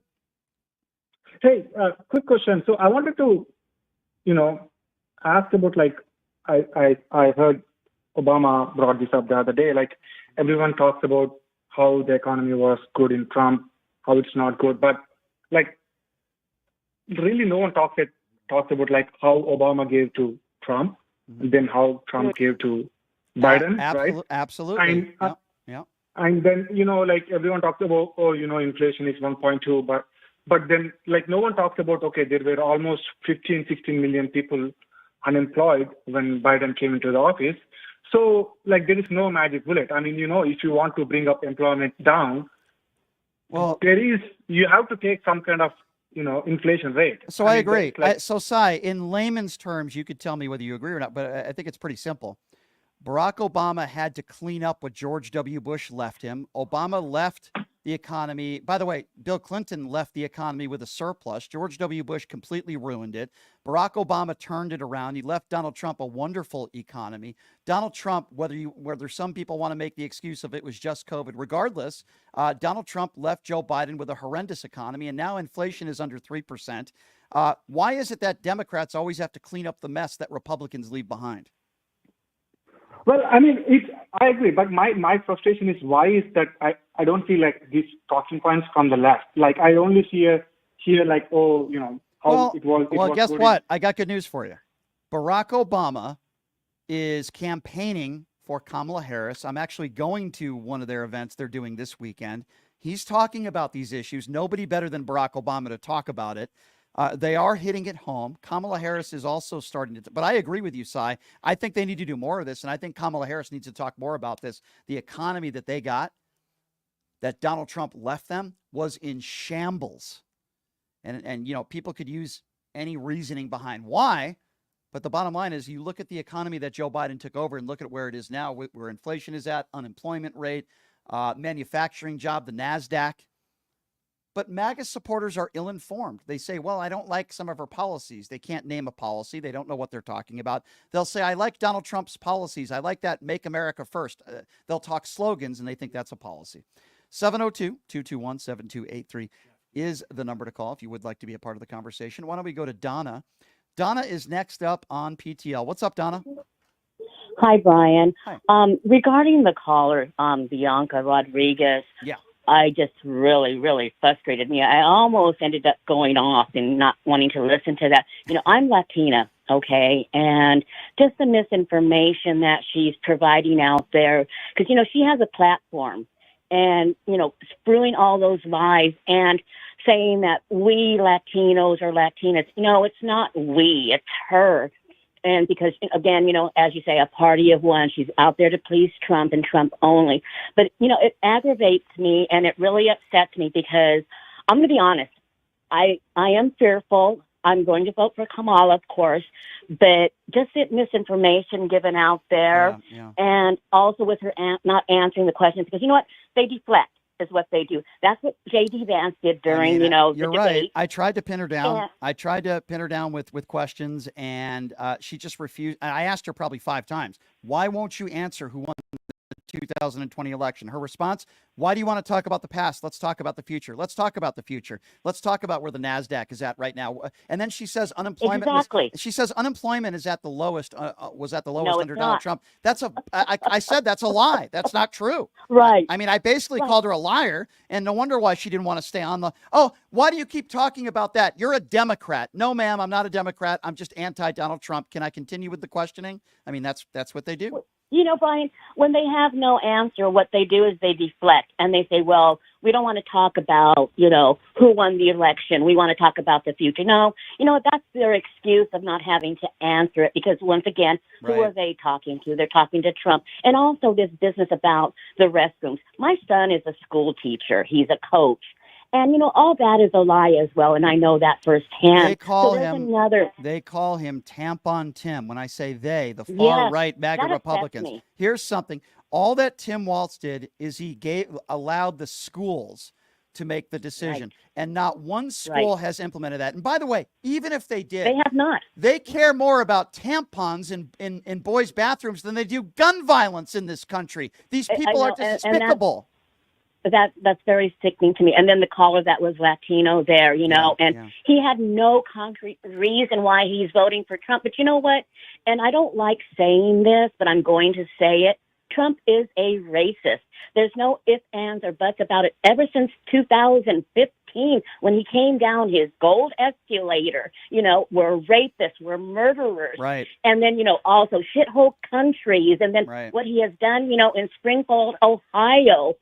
Hey, quick question. So I wanted to, ask about, I heard Obama brought this up the other day. Like, everyone talks about how the economy was good in Trump, how it's not good. But, really no one talks about, how Obama gave to Trump, and then how Trump gave to Biden, right? Absolutely. And then, everyone talks about, inflation is 1.2, but then, no one talks about, okay, there were almost 16 million people unemployed when Biden came into the office. So, there is no magic bullet. I mean, if you want to bring up employment down, you have to take some kind of, inflation rate. So I agree. So, Cy, in layman's terms, you could tell me whether you agree or not, but I think it's pretty simple. Barack Obama had to clean up what George W. Bush left him. Obama left the economy. By the way, Bill Clinton left the economy with a surplus. George W. Bush completely ruined it. Barack Obama turned it around. He left Donald Trump a wonderful economy. Donald Trump, whether some people want to make the excuse of it was just COVID, regardless, Donald Trump left Joe Biden with a horrendous economy, and now inflation is under 3%. Why is it that Democrats always have to clean up the mess that Republicans leave behind? Well, I mean, I agree, but my frustration is why is that I don't feel like these talking points from the left. I only hear how it was. Well, guess what? I got good news for you. Barack Obama is campaigning for Kamala Harris. I'm actually going to one of their events they're doing this weekend. He's talking about these issues. Nobody better than Barack Obama to talk about it. They are hitting it home. Kamala Harris is also starting to, but I agree with you, Cy. I think they need to do more of this, and I think Kamala Harris needs to talk more about this. The economy that they got, that Donald Trump left them, was in shambles. And people could use any reasoning behind why, but the bottom line is you look at the economy that Joe Biden took over and look at where it is now, where inflation is at, unemployment rate, manufacturing job, the NASDAQ. But MAGA supporters are ill-informed. They say, well, I don't like some of her policies. They can't name a policy. They don't know what they're talking about. They'll say, I like Donald Trump's policies. I like that Make America First. They'll talk slogans, and they think that's a policy. 702-221-7283 is the number to call if you would like to be a part of the conversation. Why don't we go to Donna? Donna is next up on PTL. What's up, Donna? Hi, Brian. Hi. Regarding the caller, Bianca Rodriguez. Yeah. I just really frustrated me. I almost ended up going off and not wanting to listen to that. I'm Latina, okay? And just the misinformation that she's providing out there, because, she has a platform and, spewing all those lies and saying that we Latinos or Latinas, it's not we, it's her. And because, again, as you say, a party of one, she's out there to please Trump and Trump only. But, it aggravates me and it really upsets me because I'm going to be honest. I am fearful. I'm going to vote for Kamala, of course, but just the misinformation given out there and also with her not answering the questions because you know what? They deflect. is what they do. That's what J.D. Vance did during, you're the right. debate. I tried to pin her down. And- I tried to pin her down with questions, and she just refused. I asked her probably 5 times, why won't you answer who won the 2020 election? Her response, why do you want to talk about the past? Let's talk about the future. Let's talk about the future. Let's talk about where the NASDAQ is at right now. And then she says unemployment. Exactly. She says unemployment is at the lowest, was at the lowest No, under it's Donald not. Trump. I said that's a lie. That's not true. Right. I mean, I basically called her a liar, and no wonder why she didn't want to stay on the, why do you keep talking about that? You're a Democrat. No, ma'am, I'm not a Democrat. I'm just anti-Donald Trump. Can I continue with the questioning? I mean, that's what they do. Brian, when they have no answer, what they do is they deflect and they say, well, we don't want to talk about, who won the election. We want to talk about the future. No, that's their excuse of not having to answer it because, once again, who are they talking to? They're talking to Trump. And also this business about the restrooms. My son is a school teacher. He's a coach. And, all that is a lie as well, and I know that firsthand. They call him Tampon Tim. When I say they, the far-right MAGA Republicans. Me. Here's something. All that Tim Walz did is he allowed the schools to make the decision. Right. And not one school has implemented that. And by the way, even if they did, they have not. They care more about tampons in boys' bathrooms than they do gun violence in this country. These people are despicable. That's very sickening to me. And then the caller that was Latino there, he had no concrete reason why he's voting for Trump. But you know what? And I don't like saying this, but I'm going to say it. Trump is a racist. There's no ifs, ands, or buts about it. Ever since 2015, when he came down his gold escalator, we're rapists, we're murderers. Right. And then, also shithole countries. And then what he has done, in Springfield, Ohio,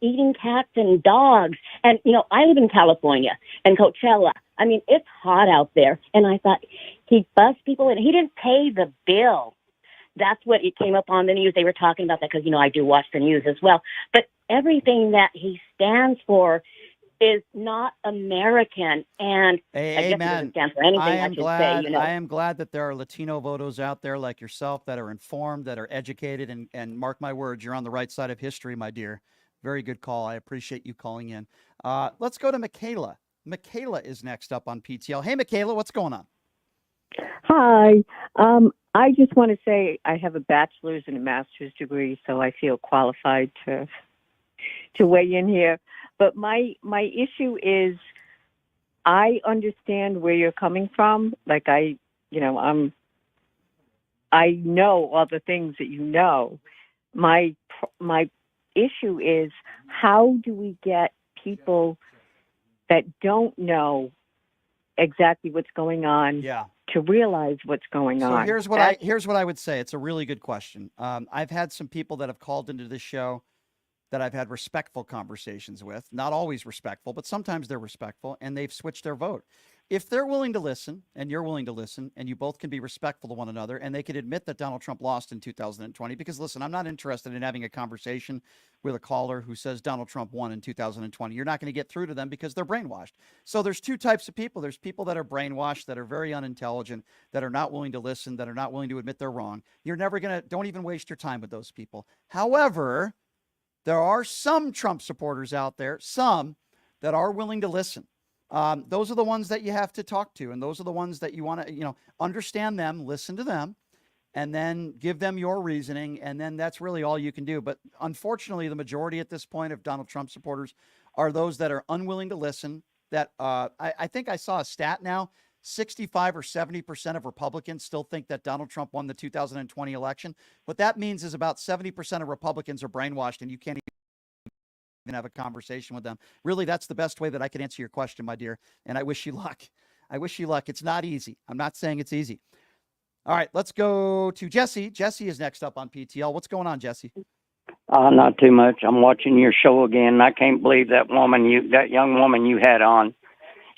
eating cats and dogs. And, I live in California and Coachella. I mean, it's hot out there. And I thought he bussed people in. He didn't pay the bill. That's what it came up on the news. They were talking about that because, I do watch the news as well. But everything that he stands for is not American. And I guess he doesn't stand for anything, I should say. I am glad that there are Latino voters out there like yourself that are informed, that are educated, and mark my words, you're on the right side of history, my dear. Very good call. I appreciate you calling in. Let's go to Michaela. Michaela is next up on PTL. Hey, Michaela, what's going on? Hi. I just want to say I have a bachelor's and a master's degree, so I feel qualified to weigh in here. But my issue is I understand where you're coming from. Like I know all the things that you know. My issue is how do we get people that don't know exactly what's going on to realize what's going on? Here's what I would say. It's a really good question. I've had some people that have called into this show that I've had respectful conversations with, not always respectful, but sometimes they're respectful, and they've switched their vote. If they're willing to listen, and you're willing to listen, and you both can be respectful to one another, and they can admit that Donald Trump lost in 2020, because listen, I'm not interested in having a conversation with a caller who says Donald Trump won in 2020. You're not going to get through to them because they're brainwashed. So there's two types of people. There's people that are brainwashed, that are very unintelligent, that are not willing to listen, that are not willing to admit they're wrong. You're never going to, don't even waste your time with those people. However, there are some Trump supporters out there, some that are willing to listen. Those are the ones that you have to talk to. And those are the ones that you want to, understand them, listen to them, and then give them your reasoning. And then that's really all you can do. But unfortunately, the majority at this point of Donald Trump supporters are those that are unwilling to listen. That I think I saw a stat now, 65 or 70% of Republicans still think that Donald Trump won the 2020 election. What that means is about 70% of Republicans are brainwashed, and you can't even have a conversation with them. Really, that's the best way that I can answer your question, my dear. And I wish you luck. I wish you luck. It's not easy. I'm not saying it's easy. All right, let's go to Jesse. Jesse is next up on PTL. What's going on, Jesse? Not too much. I'm watching your show again. I can't believe that young woman you had on.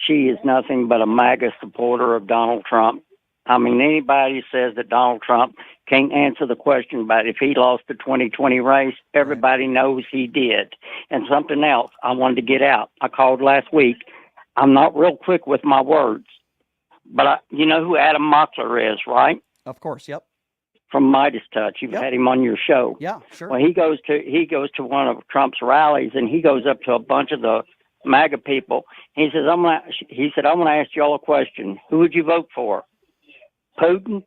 She is nothing but a MAGA supporter of Donald Trump. I mean, anybody says that Donald Trump can't answer the question about if he lost the 2020 race, everybody knows he did. And something else I wanted to get out. I called last week. I'm not real quick with my words, but you know who Adam Mockler is, right? Of course, yep. from Midas Touch. You've had him on your show. Yeah, sure. Well, he goes to one of Trump's rallies, and he goes up to a bunch of the MAGA people. He says, I'm gonna ask you all a question. Who would you vote for, Putin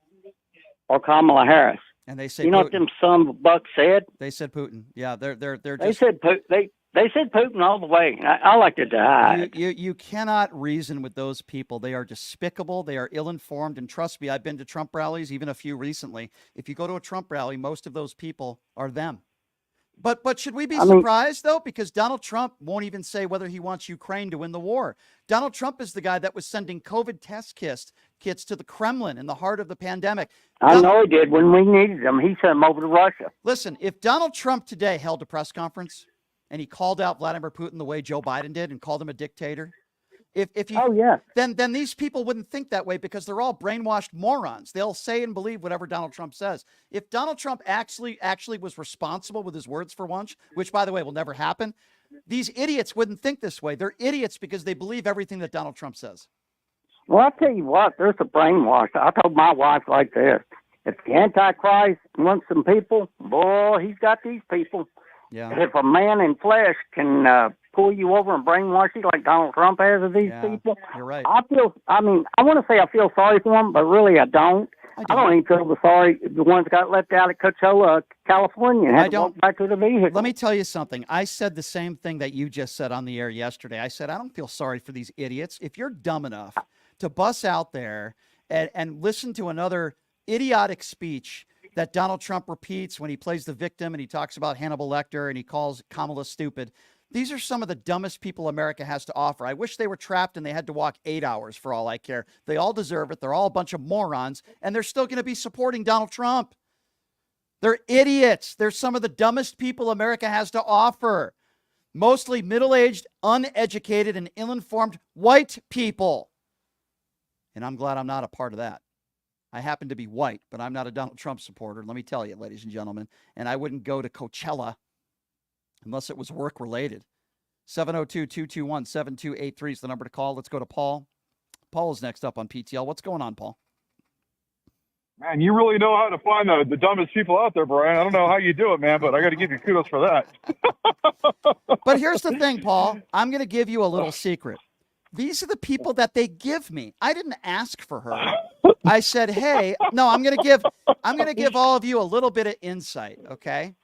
or Kamala Harris? And they say, you know what them son of a buck said? They said Putin. Yeah, they're They said they said Putin all the way. I like to die. You cannot reason with those people. They are despicable. They are ill-informed. And trust me, I've been to Trump rallies, even a few recently. If you go to a Trump rally, most of those people are them. But should we be surprised, though? Because Donald Trump won't even say whether he wants Ukraine to win the war. Donald Trump is the guy that was sending COVID test kits to the Kremlin in the heart of the pandemic. I know he did. When we needed them, he sent them over to Russia. Listen, if Donald Trump today held a press conference and he called out Vladimir Putin the way Joe Biden did and called him a dictator, then these people wouldn't think that way because they're all brainwashed morons. They'll say and believe whatever Donald Trump says. If Donald Trump actually was responsible with his words for once, which, by the way, will never happen, these idiots wouldn't think this way. They're idiots because they believe everything that Donald Trump says. Well, I'll tell you what, there's a brainwash. I told my wife like this. If the Antichrist wants some people, boy, he's got these people. Yeah. If a man in flesh can pull you over and brainwash you like Donald Trump has of these people, you're right. I want to say I feel sorry for them, but really I don't. I don't even feel the ones that got left out at Coachella, California, and had to walk back to the vehicle. Let me tell you something. I said the same thing that you just said on the air yesterday. I said, I don't feel sorry for these idiots. If you're dumb enough to bus out there and listen to another idiotic speech that Donald Trump repeats when he plays the victim and he talks about Hannibal Lecter and he calls Kamala stupid. These are some of the dumbest people America has to offer. I wish they were trapped and they had to walk 8 hours for all I care. They all deserve it. They're all a bunch of morons, and they're still going to be supporting Donald Trump. They're idiots. They're some of the dumbest people America has to offer. Mostly middle-aged, uneducated, and ill-informed white people. And I'm glad I'm not a part of that. I happen to be white, but I'm not a Donald Trump supporter, let me tell you, ladies and gentlemen. And I wouldn't go to Coachella unless it was work-related. 702-221-7283 is the number to call. Let's go to Paul. Paul is next up on PTL. What's going on, Paul? Man, you really know how to find the dumbest people out there, Brian. I don't know how you do it, man, but I got to give you kudos for that. But here's the thing, Paul. I'm going to give you a little secret. These are the people that they give me. I didn't ask for her. I said, hey, no, I'm going to give all of you a little bit of insight, okay?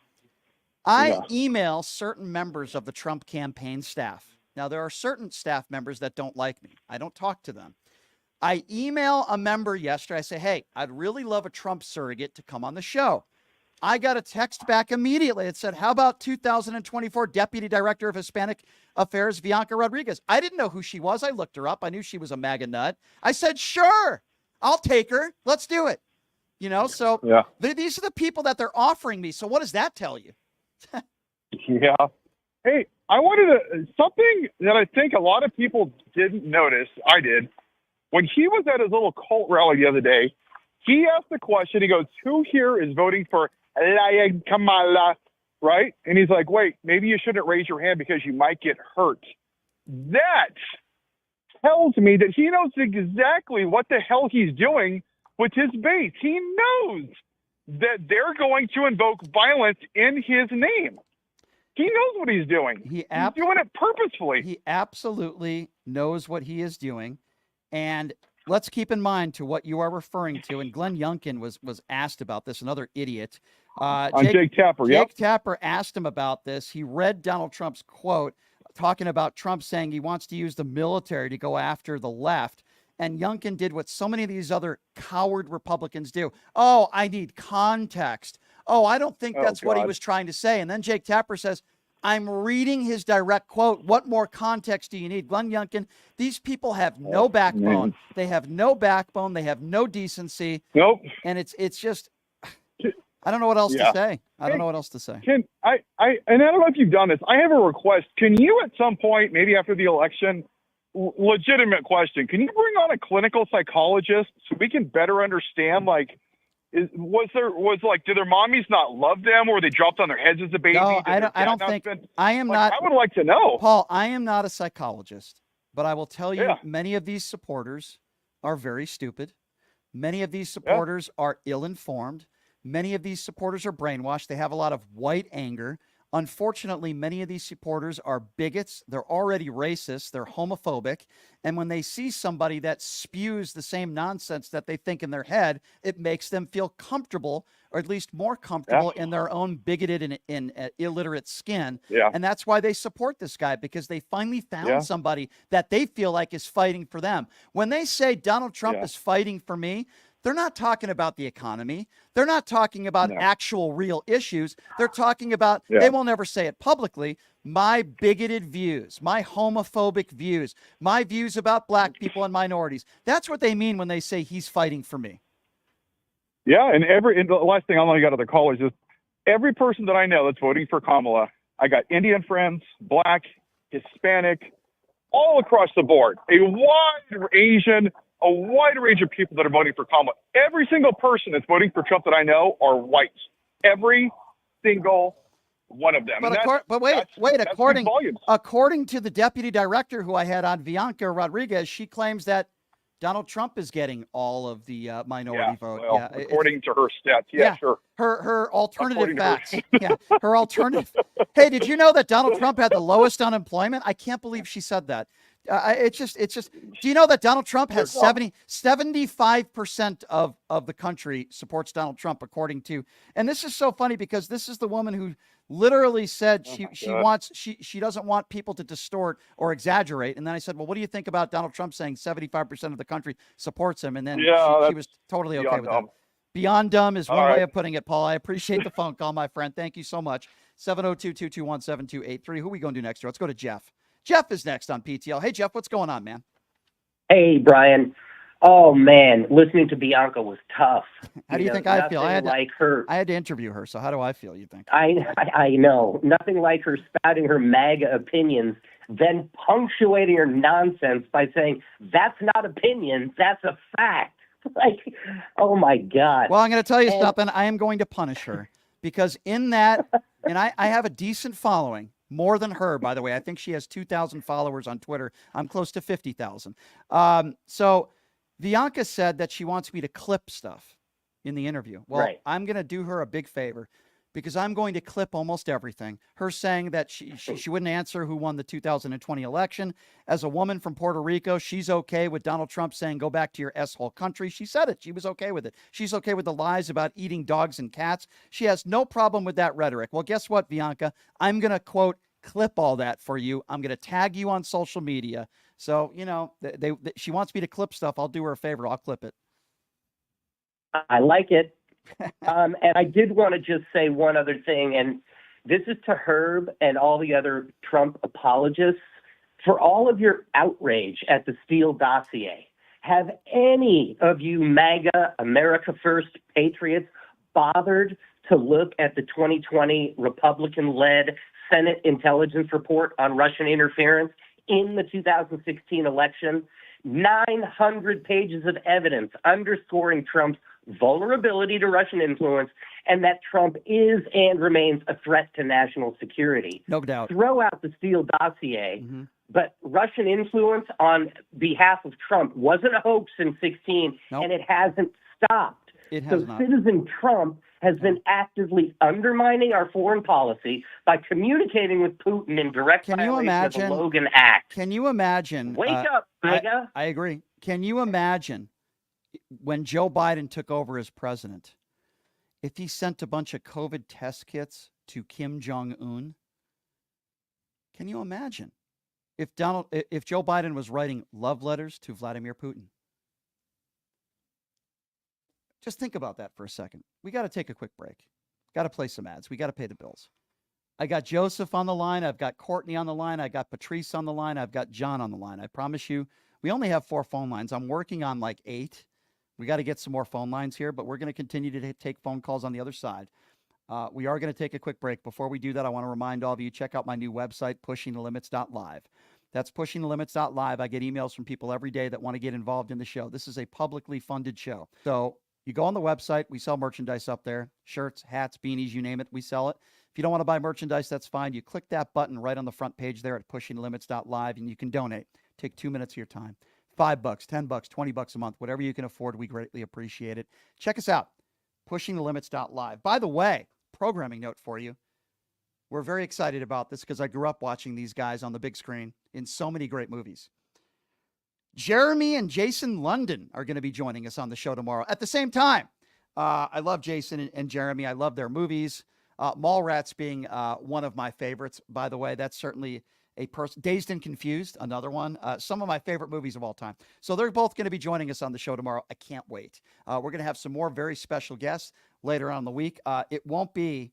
I email certain members of the Trump campaign staff. Now, there are certain staff members that don't like me. I don't talk to them. I email a member yesterday. I say, hey, I'd really love a Trump surrogate to come on the show. I got a text back immediately. It said, how about 2024 Deputy Director of Hispanic Affairs, Bianca Rodriguez? I didn't know who she was. I looked her up. I knew she was a MAGA nut. I said, sure, I'll take her. Let's do it. You know, so these are the people that they're offering me. So what does that tell you? Yeah. Hey, I wanted something that I think a lot of people didn't notice. I did. When he was at his little cult rally the other day, he asked the question, he goes, who here is voting for Kamala, right? And he's like, wait, maybe you shouldn't raise your hand because you might get hurt. That tells me that he knows exactly what the hell he's doing with his base. He knows that they're going to invoke violence in his name. He knows what he's doing. He's doing it purposefully. He absolutely knows what he is doing. And let's keep in mind to what you are referring to. And Glenn Youngkin was asked about this, another idiot. Jake Tapper, Jake Tapper asked him about this. He read Donald Trump's quote talking about Trump saying he wants to use the military to go after the left. And Youngkin did what so many of these other coward Republicans do. Oh, I need context. Oh, I don't think that's what he was trying to say. And then Jake Tapper says, I'm reading his direct quote. What more context do you need? Glenn Youngkin, these people have no backbone. Man. They have no backbone. They have no decency. Nope. And it's just, I don't know what else to say. I don't know what else to say. And I don't know if you've done this. I have a request. Can you at some point, maybe after the election, legitimate question, can you bring on a clinical psychologist so we can better understand, like, did their mommies not love them, or they dropped on their heads as a baby? No, I don't think. I would like to know. Paul, I am not a psychologist, but I will tell you, many of these supporters are very stupid. Many of these supporters are ill-informed. Many of these supporters are brainwashed. They have a lot of white anger. Unfortunately, many of these supporters are bigots. They're already racist. They're homophobic. And when they see somebody that spews the same nonsense that they think in their head, it makes them feel comfortable, or at least more comfortable in their own bigoted and illiterate skin. Yeah. And that's why they support this guy, because they finally found somebody that they feel like is fighting for them. When they say Donald Trump is fighting for me, they're not talking about the economy. They're not talking about actual real issues. They're talking about, they will never say it publicly, my bigoted views, my homophobic views, my views about black people and minorities. That's what they mean when they say he's fighting for me. Yeah, and the last thing I only got to the call is just every person that I know that's voting for Kamala, I got Indian friends, black, Hispanic, all across the board, a wide range of people that are voting for Kamala. Every single person that's voting for Trump that I know are white. Every single one of them. But wait, according to the deputy director who I had on, Bianca Rodriguez, she claims that Donald Trump is getting all of the minority vote. Well, according to her stats, sure. Her alternative facts. Her alternative. Hey, did you know that Donald Trump had the lowest unemployment? I can't believe she said that. It's just. Do you know that Donald Trump has 75% of the country supports Donald Trump, according to, and this is so funny because this is the woman who literally said she doesn't want people to distort or exaggerate. And then I said, well, what do you think about Donald Trump saying 75% of the country supports him? And then she was totally okay with that. Beyond dumb is one way of putting it, Paul. I appreciate the phone call, my friend. Thank you so much. 702-221-7283. Who are we going to do next? Let's go to Jeff. Jeff is next on PTL. Hey, Jeff, what's going on, man? Hey, Brian. Oh, man, listening to Bianca was tough. How do you think I feel? I had to interview her, so how do I feel, you think? I know. Nothing like her spouting her MAGA opinions, then punctuating her nonsense by saying, that's not opinion, that's a fact. Like, oh, my God. Well, I'm going to tell you something. I am going to punish her because in that, and I have a decent following. More than her, by the way. I think she has 2,000 followers on Twitter. I'm close to 50,000. So Bianca said that she wants me to clip stuff in the interview. Well, I'm going to do her a big favor because I'm going to clip almost everything. Her saying that she wouldn't answer who won the 2020 election. As a woman from Puerto Rico, she's okay with Donald Trump saying, go back to your S-hole country. She said it. She was okay with it. She's okay with the lies about eating dogs and cats. She has no problem with that rhetoric. Well, guess what, Bianca? I'm going to, quote, clip all that for you. I'm going to tag you on social media. So, you know, she wants me to clip stuff. I'll do her a favor. I'll clip it. I like it. And I did want to just say one other thing, and this is to Herb and all the other Trump apologists. For all of your outrage at the Steele dossier, have any of you MAGA, America First patriots bothered to look at the 2020 Republican-led Senate intelligence report on Russian interference in the 2016 election? 900 pages of evidence underscoring Trump's vulnerability to Russian influence and that Trump is and remains a threat to national security. No doubt. Throw out the Steele dossier, but Russian influence on behalf of Trump wasn't a hoax in 16, and it hasn't stopped. It has not. Citizen Trump has been actively undermining our foreign policy by communicating with Putin in direct violation of the Logan Act. Can you imagine? Wake up, MAGA. I agree. Can you imagine when Joe Biden took over as president, if he sent a bunch of COVID test kits to Kim Jong-un? Can you imagine if Joe Biden was writing love letters to Vladimir Putin? Just think about that for a second. We got to take a quick break. Got to play some ads. We got to pay the bills. I got Joseph on the line. I've got Courtney on the line. I got Patrice on the line. I've got John on the line. I promise you, we only have 4 phone lines. I'm working on like 8. We got to get some more phone lines here, but we're going to continue to take phone calls on the other side. We are going to take a quick break. Before we do that, I want to remind all of you, check out my new website, pushingthelimits.live. That's pushingthelimits.live. I get emails from people every day that want to get involved in the show. This is a publicly funded show. So you go on the website. We sell merchandise up there, shirts, hats, beanies, you name it. We sell it. If you don't want to buy merchandise, that's fine. You click that button right on the front page there at pushingthelimits.live, and you can donate. Take 2 minutes of your time. $5, $10, $20 a month, whatever you can afford. We greatly appreciate it. Check us out. pushingthelimits.live. By the way, programming note for you. We're very excited about this because I grew up watching these guys on the big screen in so many great movies. Jeremy and Jason London are going to be joining us on the show tomorrow at the same time. I love Jason and Jeremy. I love their movies. Mallrats being one of my favorites, by the way. That's certainly a person. Dazed and Confused, another one. Some of my favorite movies of all time. So they're both going to be joining us on the show tomorrow. I can't wait. We're going to have some more very special guests later on in the week. It won't be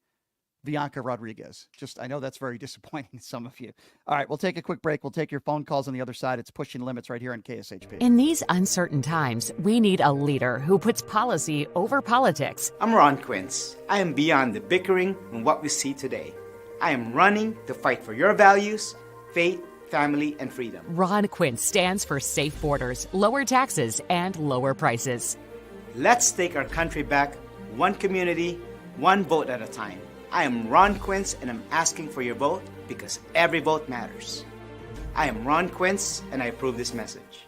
Bianca Rodriguez. I know that's very disappointing to some of you. All right, we'll take a quick break. We'll take your phone calls on the other side. It's Pushing Limits right here on KSHP. In these uncertain times, we need a leader who puts policy over politics. I'm Ron Quince. I am beyond the bickering and what we see today. I am running to fight for your values, faith, family, and freedom. Ron Quince stands for safe borders, lower taxes, and lower prices. Let's take our country back, one community, one vote at a time. I am Ron Quince, and I'm asking for your vote because every vote matters. I am Ron Quince, and I approve this message.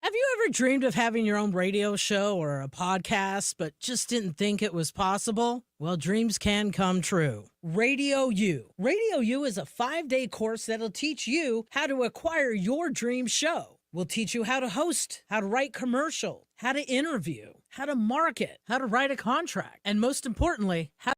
Have you ever dreamed of having your own radio show or a podcast, but just didn't think it was possible? Well, dreams can come true. Radio U. Radio U is a 5-day course that'll teach you how to acquire your dream show. We'll teach you how to host, how to write commercial, how to interview, how to market, how to write a contract, and most importantly, how to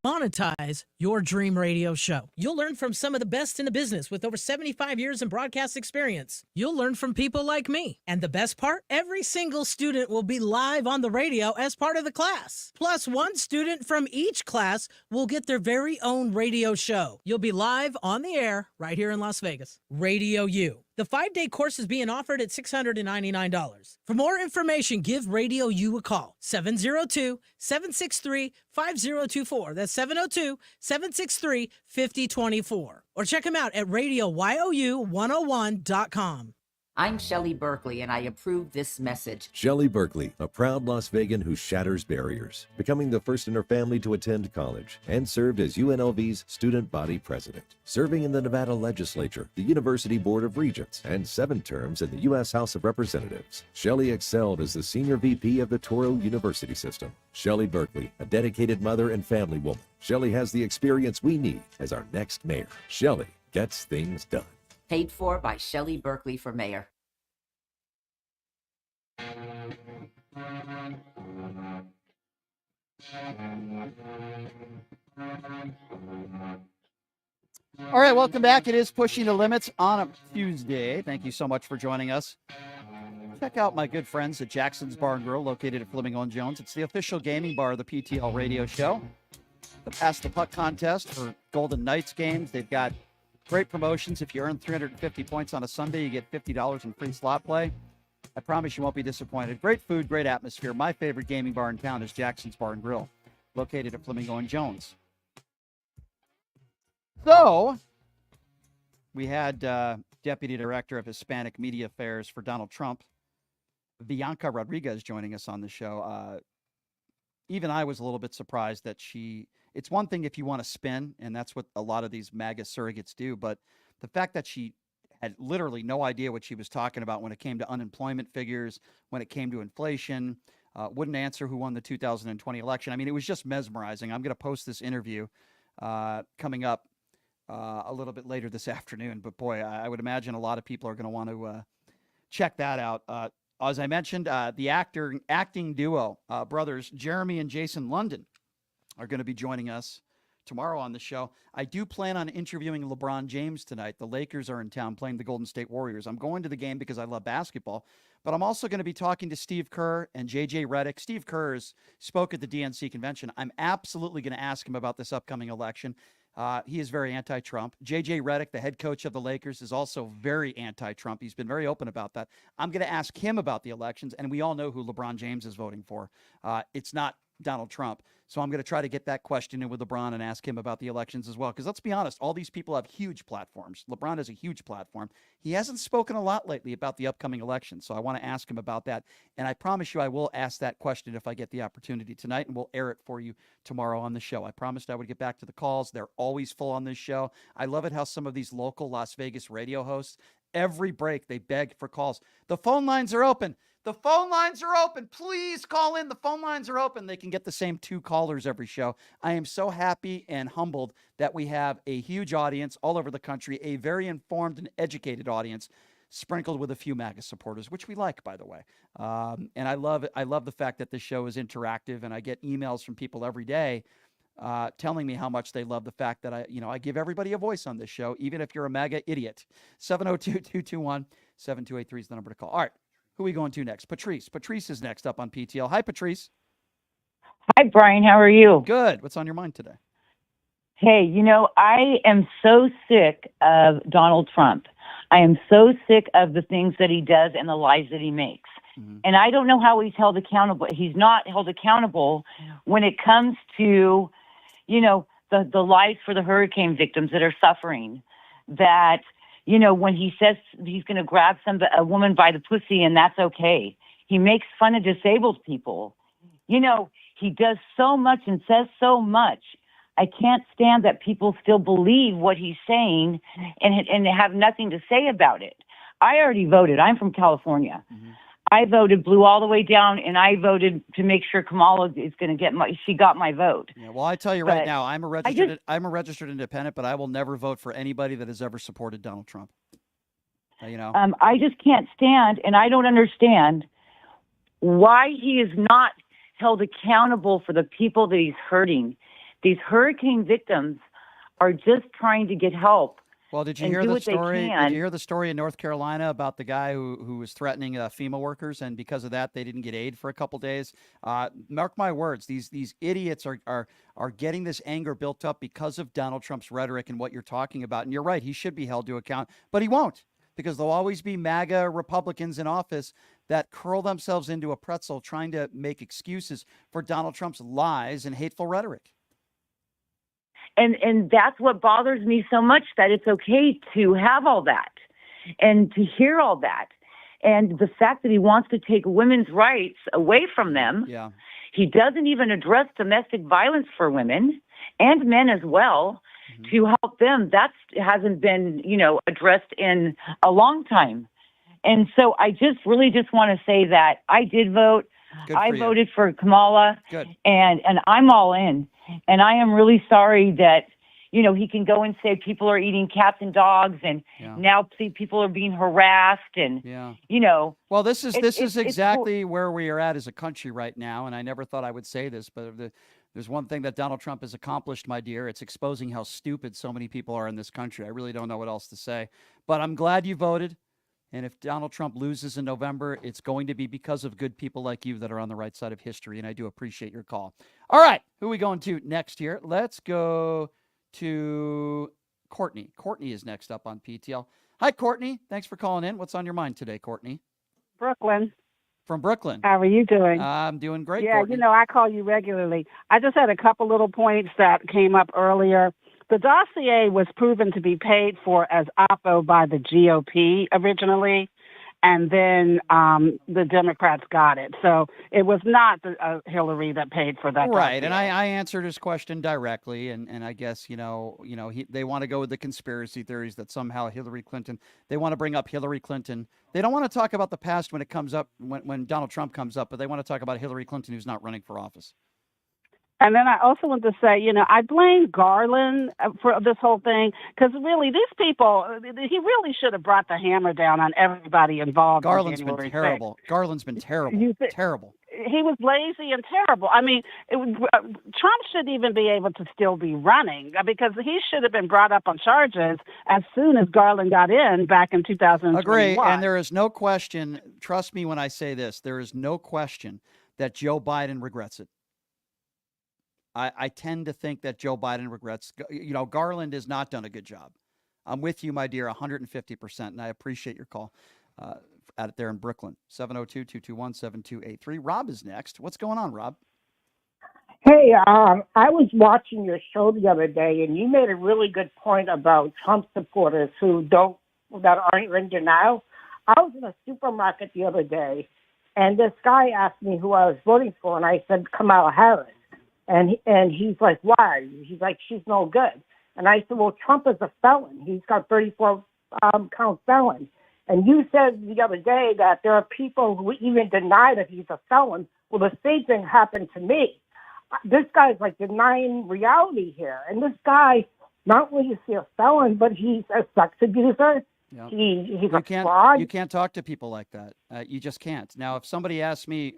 monetize your dream radio show. You'll learn from some of the best in the business with over 75 years in broadcast experience. You'll learn from people like me. And the best part, every single student will be live on the radio as part of the class. Plus, one student from each class will get their very own radio show. You'll be live on the air right here in Las Vegas. Radio U. The 5-day course is being offered at $699. For more information, give Radio U a call. 702-763-5024. That's 702-763-5024. Or check them out at radioyou101.com. I'm Shelley Berkeley, and I approve this message. Shelley Berkeley, a proud Las Vegan who shatters barriers, becoming the first in her family to attend college, and served as UNLV's student body president, serving in the Nevada legislature, the University Board of Regents, and 7 terms in the U.S. House of Representatives. Shelley excelled as the senior VP of the Touro University system. Shelley Berkeley, a dedicated mother and family woman. Shelley has the experience we need as our next mayor. Shelley gets things done. Paid for by Shelley Berkeley for mayor. All right, welcome back. It is Pushing the Limits on a Tuesday. Thank you so much for joining us. Check out my good friends at Jackson's Bar and Grill, located at Fleming on Jones. It's the official gaming bar of the PTL radio show. The Pass the Puck contest for Golden Knights games. They've got great promotions. If you earn 350 points on a Sunday, you get $50 in free slot play. I promise you won't be disappointed. Great food, great atmosphere. My favorite gaming bar in town is Jackson's Bar and Grill, located at Flamingo and Jones. So, we had Deputy Director of Hispanic Media Affairs for Donald Trump, Bianca Rodriguez, joining us on the show. Even I was a little bit surprised that it's one thing if you want to spin, and that's what a lot of these MAGA surrogates do, but the fact that she had literally no idea what she was talking about when it came to unemployment figures, when it came to inflation, wouldn't answer who won the 2020 election. I mean, it was just mesmerizing. I'm going to post this interview coming up a little bit later this afternoon. But boy, I would imagine a lot of people are going to want to check that out. As I mentioned, the acting duo, brothers Jeremy and Jason London, are going to be joining us tomorrow on the show. I do plan on interviewing LeBron James tonight. The Lakers are in town playing the Golden State Warriors. I'm going to the game because I love basketball, but I'm also going to be talking to Steve Kerr and JJ Redick. Steve Kerr spoke at the DNC convention. I'm absolutely going to ask him about this upcoming election. He is very anti-Trump. JJ Redick, the head coach of the Lakers, is also very anti-Trump. He's been very open about that. I'm going to ask him about the elections, and we all know who LeBron James is voting for. It's not Donald Trump. So I'm going to try to get that question in with LeBron and ask him about the elections as well. Because let's be honest, all these people have huge platforms. LeBron has a huge platform. He hasn't spoken a lot lately about the upcoming election. So I want to ask him about that. And I promise you I will ask that question if I get the opportunity tonight, and we'll air it for you tomorrow on the show. I promised I would get back to the calls. They're always full on this show. I love it how some of these local Las Vegas radio hosts Every break, they beg for calls. The phone lines are open. The phone lines are open. Please call in. The phone lines are open. They can get the same 2 callers every show. I am so happy and humbled that we have a huge audience all over the country, a very informed and educated audience, sprinkled with a few MAGA supporters, which we like, by the way. And I love it. I love the fact that this show is interactive, and I get emails from people every day telling me how much they love the fact that I give everybody a voice on this show, even if you're a MAGA idiot. 702-221-7283 is the number to call. All right. Who are we going to next? Patrice. Patrice is next up on PTL. Hi, Patrice. Hi, Brian. How are you? Good. What's on your mind today? Hey, I am so sick of Donald Trump. I am so sick of the things that he does and the lies that he makes. Mm-hmm. And I don't know how he's held accountable. He's not held accountable when it comes to, the lies for the hurricane victims that are suffering. That, when he says he's going to grab a woman by the pussy and that's okay. He makes fun of disabled people. He does so much and says so much. I can't stand that people still believe what he's saying and have nothing to say about it. I already voted. I'm from California. Mm-hmm. I voted blue all the way down, and I voted to make sure Kamala is going to get she got my vote. Yeah, well, I tell you right now, I'm a registered independent, but I will never vote for anybody that has ever supported Donald Trump. I just can't stand, and I don't understand why he is not held accountable for the people that he's hurting. These hurricane victims are just trying to get help. Well, did you hear the story? Did you hear the story in North Carolina about the guy who was threatening FEMA workers, and because of that, they didn't get aid for a couple days? Mark my words; these idiots are getting this anger built up because of Donald Trump's rhetoric and what you're talking about. And you're right; he should be held to account, but he won't, because there'll always be MAGA Republicans in office that curl themselves into a pretzel trying to make excuses for Donald Trump's lies and hateful rhetoric. And that's what bothers me so much, that it's okay to have all that and to hear all that. And the fact that he wants to take women's rights away from them. Yeah. He doesn't even address domestic violence for women and men as well, mm-hmm. to help them. That hasn't been, addressed in a long time. And so I really want to say that I did vote. I voted for Kamala. Good. And I'm all in. And I am really sorry that, he can go and say people are eating cats and dogs, and now people are being harassed, and, Well, this is exactly where we are at as a country right now. And I never thought I would say this, but there's one thing that Donald Trump has accomplished, my dear. It's exposing how stupid so many people are in this country. I really don't know what else to say, but I'm glad you voted. And if Donald Trump loses in November, it's going to be because of good people like you that are on the right side of history. And I do appreciate your call. All right. Who are we going to next here? Let's go to Courtney. Courtney is next up on PTL. Hi, Courtney. Thanks for calling in. What's on your mind today, Courtney? Brooklyn. From Brooklyn. How are you doing? I'm doing great, Yeah, Courtney. I call you regularly. I just had a couple little points that came up earlier. The dossier was proven to be paid for as oppo by the GOP originally, and then the Democrats got it. So it was not Hillary that paid for that. Right, dossier. and I answered his question directly, and I guess, they want to go with the conspiracy theories that somehow they want to bring up Hillary Clinton. They don't want to talk about the past when it comes up, when Donald Trump comes up, but they want to talk about Hillary Clinton, who's not running for office. And then I also want to say, I blame Garland for this whole thing, because really these people, he really should have brought the hammer down on everybody involved. Garland's been terrible. Garland's been terrible. Terrible. He was lazy and terrible. I mean, Trump should even be able to still be running, because he should have been brought up on charges as soon as Garland got in back in 2021. Agree. And there is no question, trust me when I say this, there is no question that Joe Biden regrets it. I tend to think that Joe Biden regrets. Garland has not done a good job. I'm with you, my dear, 150%, and I appreciate your call out there in Brooklyn. 702-221-7283. Rob is next. What's going on, Rob? Hey, I was watching your show the other day, and you made a really good point about Trump supporters that aren't in denial. I was in a supermarket the other day, and this guy asked me who I was voting for, and I said Kamala Harris. And he's like, why? He's like, she's no good. And I said, well, Trump is a felon. He's got 34 count felon. And you said the other day that there are people who even deny that he's a felon. Well, the same thing happened to me. This guy's like denying reality here. And this guy, not only is he a felon, but he's a sex abuser. Yep. He's a fraud. You can't talk to people like that. You just can't. Now, if somebody asks me,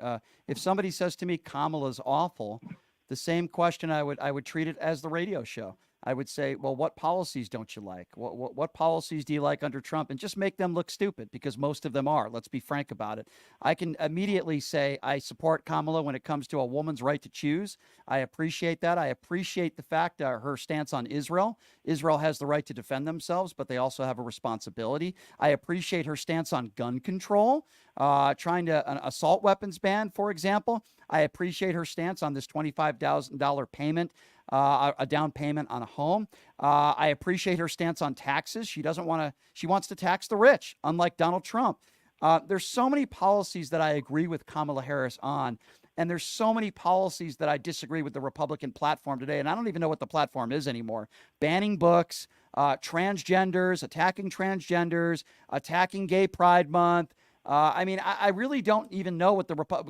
if somebody says to me, Kamala's awful, the same question I would treat it as the radio show. I would say, well, what policies don't you like? What policies do you like under Trump? And just make them look stupid, because most of them are. Let's be frank about it. I can immediately say I support Kamala when it comes to a woman's right to choose. I appreciate that. I appreciate the fact her stance on Israel. Israel has the right to defend themselves, but they also have a responsibility. I appreciate her stance on gun control, trying to an assault weapons ban, for example. I appreciate her stance on this $25,000 payment, a down payment on a home. I appreciate her stance on taxes. She wants to tax the rich, unlike Donald Trump. There's so many policies that I agree with Kamala Harris on, and there's so many policies that I disagree with the Republican platform today. And I don't even know what the platform is anymore. Banning books, transgenders, attacking Gay Pride Month. I really don't even know what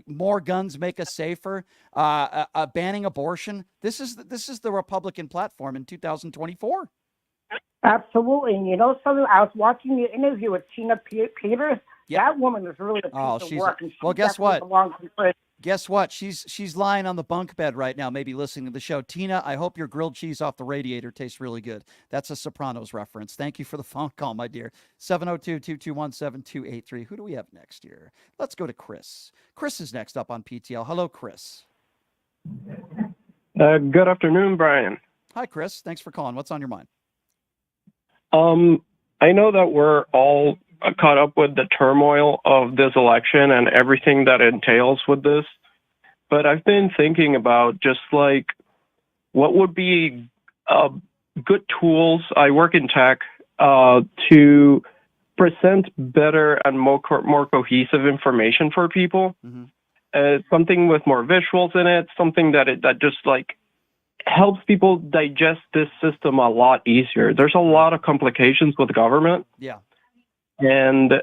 more guns make us safer, banning abortion. This is the Republican platform in 2024. Absolutely. And I was watching the interview with Tina Peters. Yep. That woman is really a piece of work. Well, guess what? Guess what? She's lying on the bunk bed right now, maybe listening to the show. Tina, I hope your grilled cheese off the radiator tastes really good. That's a Sopranos reference. Thank you for the phone call, my dear. 702-221-7283. Who do we have next here? Let's go to Chris. Chris is next up on PTL. Hello, Chris. Good afternoon, Brian. Hi, Chris. Thanks for calling. What's on your mind? I know that we're all caught up with the turmoil of this election and everything that entails with this. But I've been thinking about just like what would be good tools. I work in tech to present better and more cohesive information for people. Mm-hmm. Something with more visuals in it, something that just like helps people digest this system a lot easier. There's a lot of complications with government. Yeah. And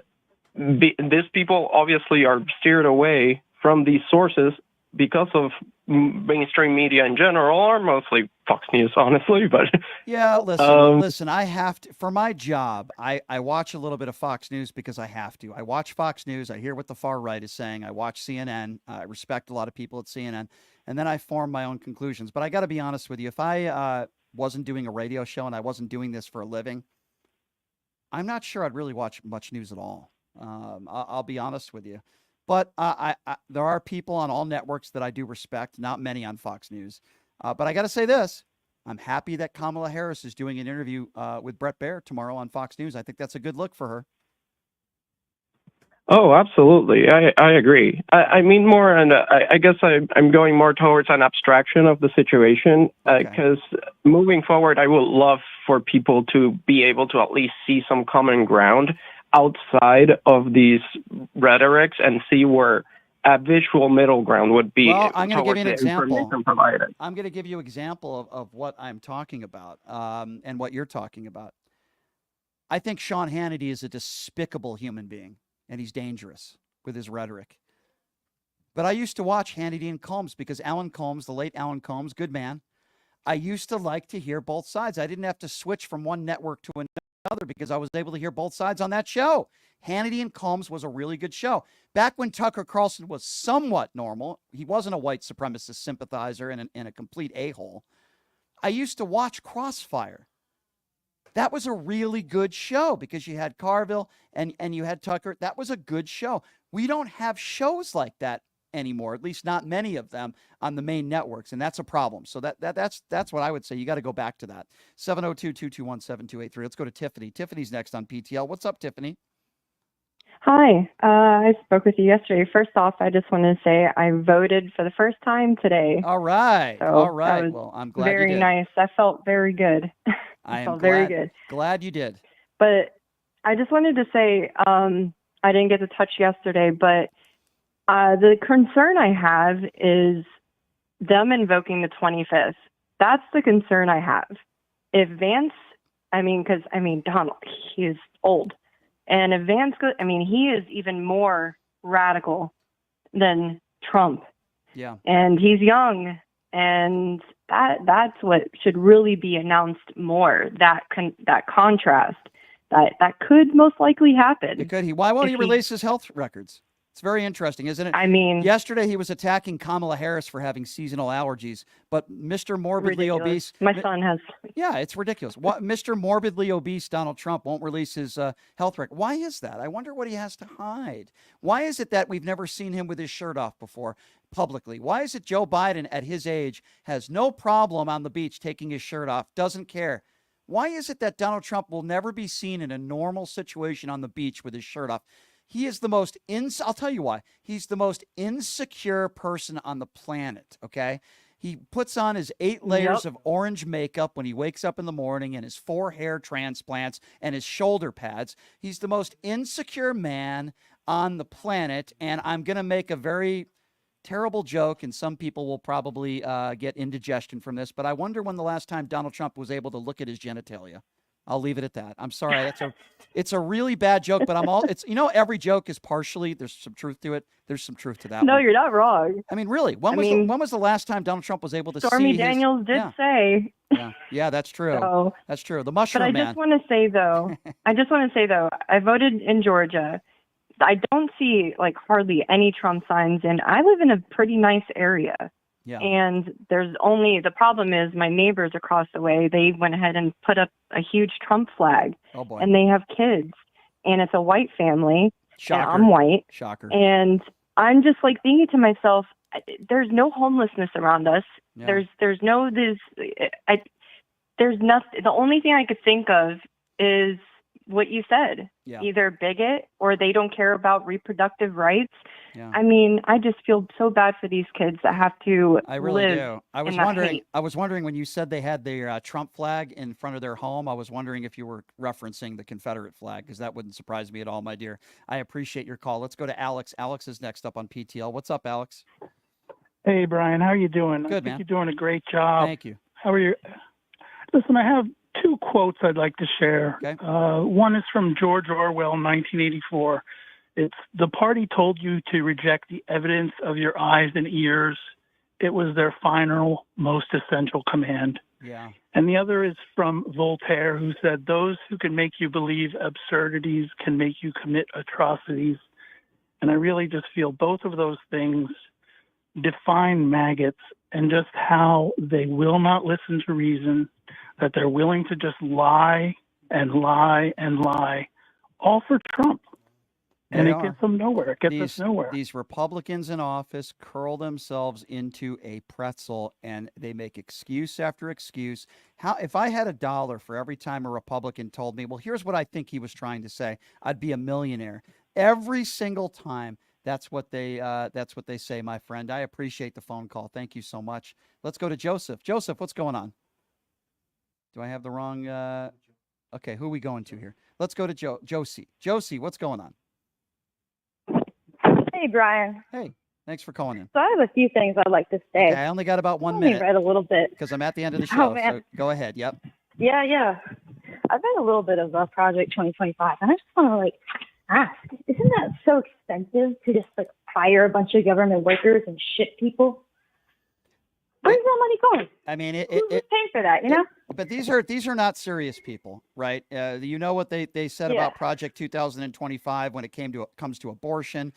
these people obviously are steered away from these sources because of mainstream media in general, or mostly Fox News, honestly. But yeah, listen. I have to, for my job, I watch a little bit of Fox News because I have to. I watch Fox News. I hear what the far right is saying. I watch CNN. I respect a lot of people at CNN, and then I form my own conclusions. But I got to be honest with you. If I wasn't doing a radio show and I wasn't doing this for a living, I'm not sure I'd really watch much news at all. I'll be honest with you. But there are people on all networks that I do respect, not many on Fox News. But I got to say this. I'm happy that Kamala Harris is doing an interview with Brett Baier tomorrow on Fox News. I think that's a good look for her. Oh, absolutely. I agree. I mean more, and I guess I'm going more towards an abstraction of the situation, because moving forward, I would love for people to be able to at least see some common ground outside of these rhetorics and see where a visual middle ground would be. Well, I'm going to give you an example. Provided. I'm going to give you an example of what I'm talking about and what you're talking about. I think Sean Hannity is a despicable human being, and he's dangerous with his rhetoric. But I used to watch Hannity and Combs because Alan Combs, the late Alan Combs, good man, I used to like to hear both sides. I didn't have to switch from one network to another because I was able to hear both sides on that show. Hannity and Combs was a really good show. Back when Tucker Carlson was somewhat normal, he wasn't a white supremacist sympathizer and a complete a-hole. I used to watch Crossfire. That was a really good show because you had Carville and you had Tucker. That was a good show. We don't have shows like that anymore, at least not many of them on the main networks, and that's a problem. So that's what I would say. You got to go back to that. 702-221-7283. Let's go to Tiffany. Tiffany's next on PTL. What's up, Tiffany? Hi. I spoke with you yesterday. First off, I just want to say I voted for the first time today. All right. So all right. Well, I'm glad very you did. Nice. I felt very good. I am very good. Glad you did. But I just wanted to say I didn't get to touch yesterday, but the concern I have is them invoking the 25th. That's the concern I have. If Vance, Donald, he's old. And if Vance goes, I mean, he is even more radical than Trump. Yeah. And he's young, and that's what should really be announced more. That contrast that could most likely happen. It could. Why won't he release his health records? It's very interesting, isn't it? I mean, yesterday he was attacking Kamala Harris for having seasonal allergies, but Mr. Morbidly ridiculous. Obese. My son has. Yeah, it's ridiculous. Mr. Morbidly Obese Donald Trump won't release his health record. Why is that? I wonder what he has to hide. Why is it that we've never seen him with his shirt off before publicly? Why is it Joe Biden at his age has no problem on the beach taking his shirt off, doesn't care? Why is it that Donald Trump will never be seen in a normal situation on the beach with his shirt off? He is the most I'll tell you why. He's the most insecure person on the planet, okay? He puts on his 8 layers of orange makeup when he wakes up in the morning and his 4 hair transplants and his shoulder pads. He's the most insecure man on the planet, and I'm going to make a very terrible joke, and some people will probably get indigestion from this, but I wonder when the last time Donald Trump was able to look at his genitalia. I'll leave it at that. I'm sorry. It's a really bad joke, but every joke is partially, there's some truth to it. There's some truth to that No, one. you're not wrong. I mean, really, when was the last time Donald Trump was able to Stormy see Daniels did say. Yeah, that's true. So, that's true. The mushroom man. But I just want to say though, I voted in Georgia. I don't see like hardly any Trump signs, and I live in a pretty nice area. Yeah. And the problem is my neighbors across the way, they went ahead and put up a huge Trump flag. Oh boy. And they have kids, and it's a white family. Shocker. And I'm white. Shocker. And I'm just like thinking to myself, there's no homelessness around us. Yeah. There's nothing. The only thing I could think of is what you said. Yeah. Either bigot or they don't care about reproductive rights. Yeah. I mean, I just feel so bad for these kids that have to I really live do. I was wondering when you said they had their Trump flag in front of their home, I was wondering if you were referencing the Confederate flag, because that wouldn't surprise me at all, my dear. I appreciate your call. Let's go to Alex. Alex is next up on PTL. What's up, Alex? Hey, Brian, how are you doing? Good, I think man. you're doing a great job. Thank you. How are you? Listen, I have 2 quotes I'd like to share. Okay. One is from George Orwell, 1984. It's, "The party told you to reject the evidence of your eyes and ears. It was their final, most essential command." Yeah. And the other is from Voltaire, who said, "Those who can make you believe absurdities can make you commit atrocities." And I really just feel both of those things define maggots and just how they will not listen to reason, that they're willing to just lie and lie and lie, all for Trump. And it gets them nowhere. It gets us nowhere. These Republicans in office curl themselves into a pretzel, and they make excuse after excuse. If I had $1 for every time a Republican told me, well, here's what I think he was trying to say, I'd be a millionaire. Every single time, that's what they say, my friend. I appreciate the phone call. Thank you so much. Let's go to Joseph. Joseph, what's going on? Do I have the wrong? Okay, who are we going to here? Let's go to Josie. Josie, what's going on? Hey, Brian. Hey, thanks for calling in. So I have a few things I'd like to say. Okay, I only got about 1 only minute. read a little bit. Because I'm at the end of the show, man. so go ahead. Yep. Yeah. I've read a little bit of Project 2025, and I just want to ask, isn't that so expensive to just fire a bunch of government workers and shit people? Where's that money going? I mean, who's paying for that? But these are not serious people, right? You know what they said about Project 2025 when it comes to abortion.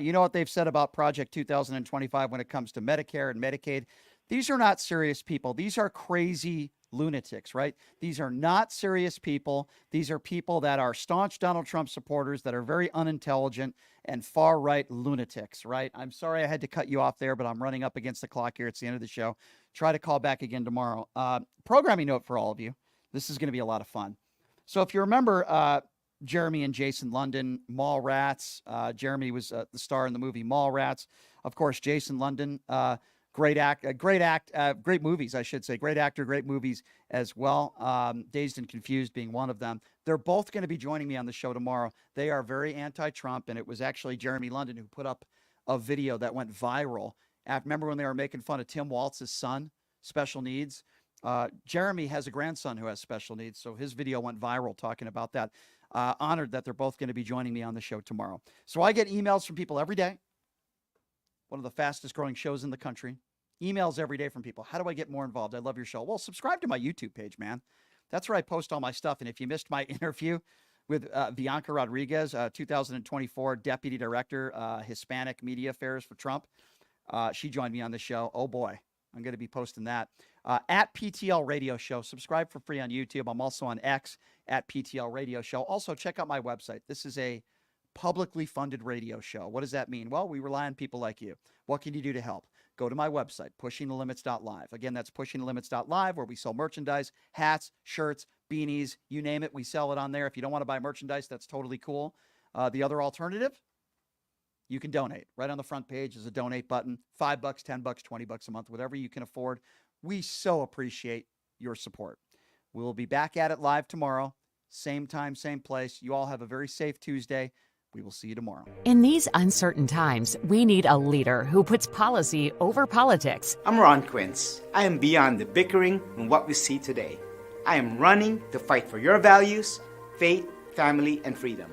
You know what they've said about Project 2025 when it comes to Medicare and Medicaid. These are not serious people. These are crazy lunatics, right? These are not serious people. These are people that are staunch Donald Trump supporters that are very unintelligent and far-right lunatics, right? I'm sorry I had to cut you off there, but I'm running up against the clock here. It's the end of the show. Try to call back again tomorrow. Programming note for all of you. This is going to be a lot of fun. So if you remember Jeremy and Jason London, Mallrats, Jeremy was the star in the movie Mallrats. Of course, Jason London, great movies, I should say. Great actor, great movies as well. Dazed and Confused being one of them. They're both going to be joining me on the show tomorrow. They are very anti-Trump, and it was actually Jeremy London who put up a video that went viral. Remember when they were making fun of Tim Walz's son, special needs? Jeremy has a grandson who has special needs, so his video went viral talking about that. Honored that they're both going to be joining me on the show tomorrow. So I get emails from people every day. One of the fastest growing shows in the country. Emails every day from people. How do I get more involved? I love your show. Well, subscribe to my YouTube page, man. That's where I post all my stuff. And if you missed my interview with Bianca Rodriguez, 2024 Deputy Director, Hispanic Media Affairs for Trump, she joined me on the show. Oh, boy. I'm going to be posting that. At PTL Radio Show. Subscribe for free on YouTube. I'm also on X at PTL Radio Show. Also, check out my website. This is a publicly funded radio show. What does that mean? Well, we rely on people like you. What can you do to help? Go to my website, pushingthelimits.live. Again, that's pushingthelimits.live, where we sell merchandise, hats, shirts, beanies, you name it. We sell it on there. If you don't want to buy merchandise, that's totally cool. The other alternative, you can donate. Right on the front page is a donate button. $5, $10, $20 a month, whatever you can afford. We so appreciate your support. We'll be back at it live tomorrow. Same time, same place. You all have a very safe Tuesday. We will see you tomorrow. In these uncertain times, we need a leader who puts policy over politics. I'm Ron Quince. I am beyond the bickering and what we see today. I am running to fight for your values, faith, family, and freedom.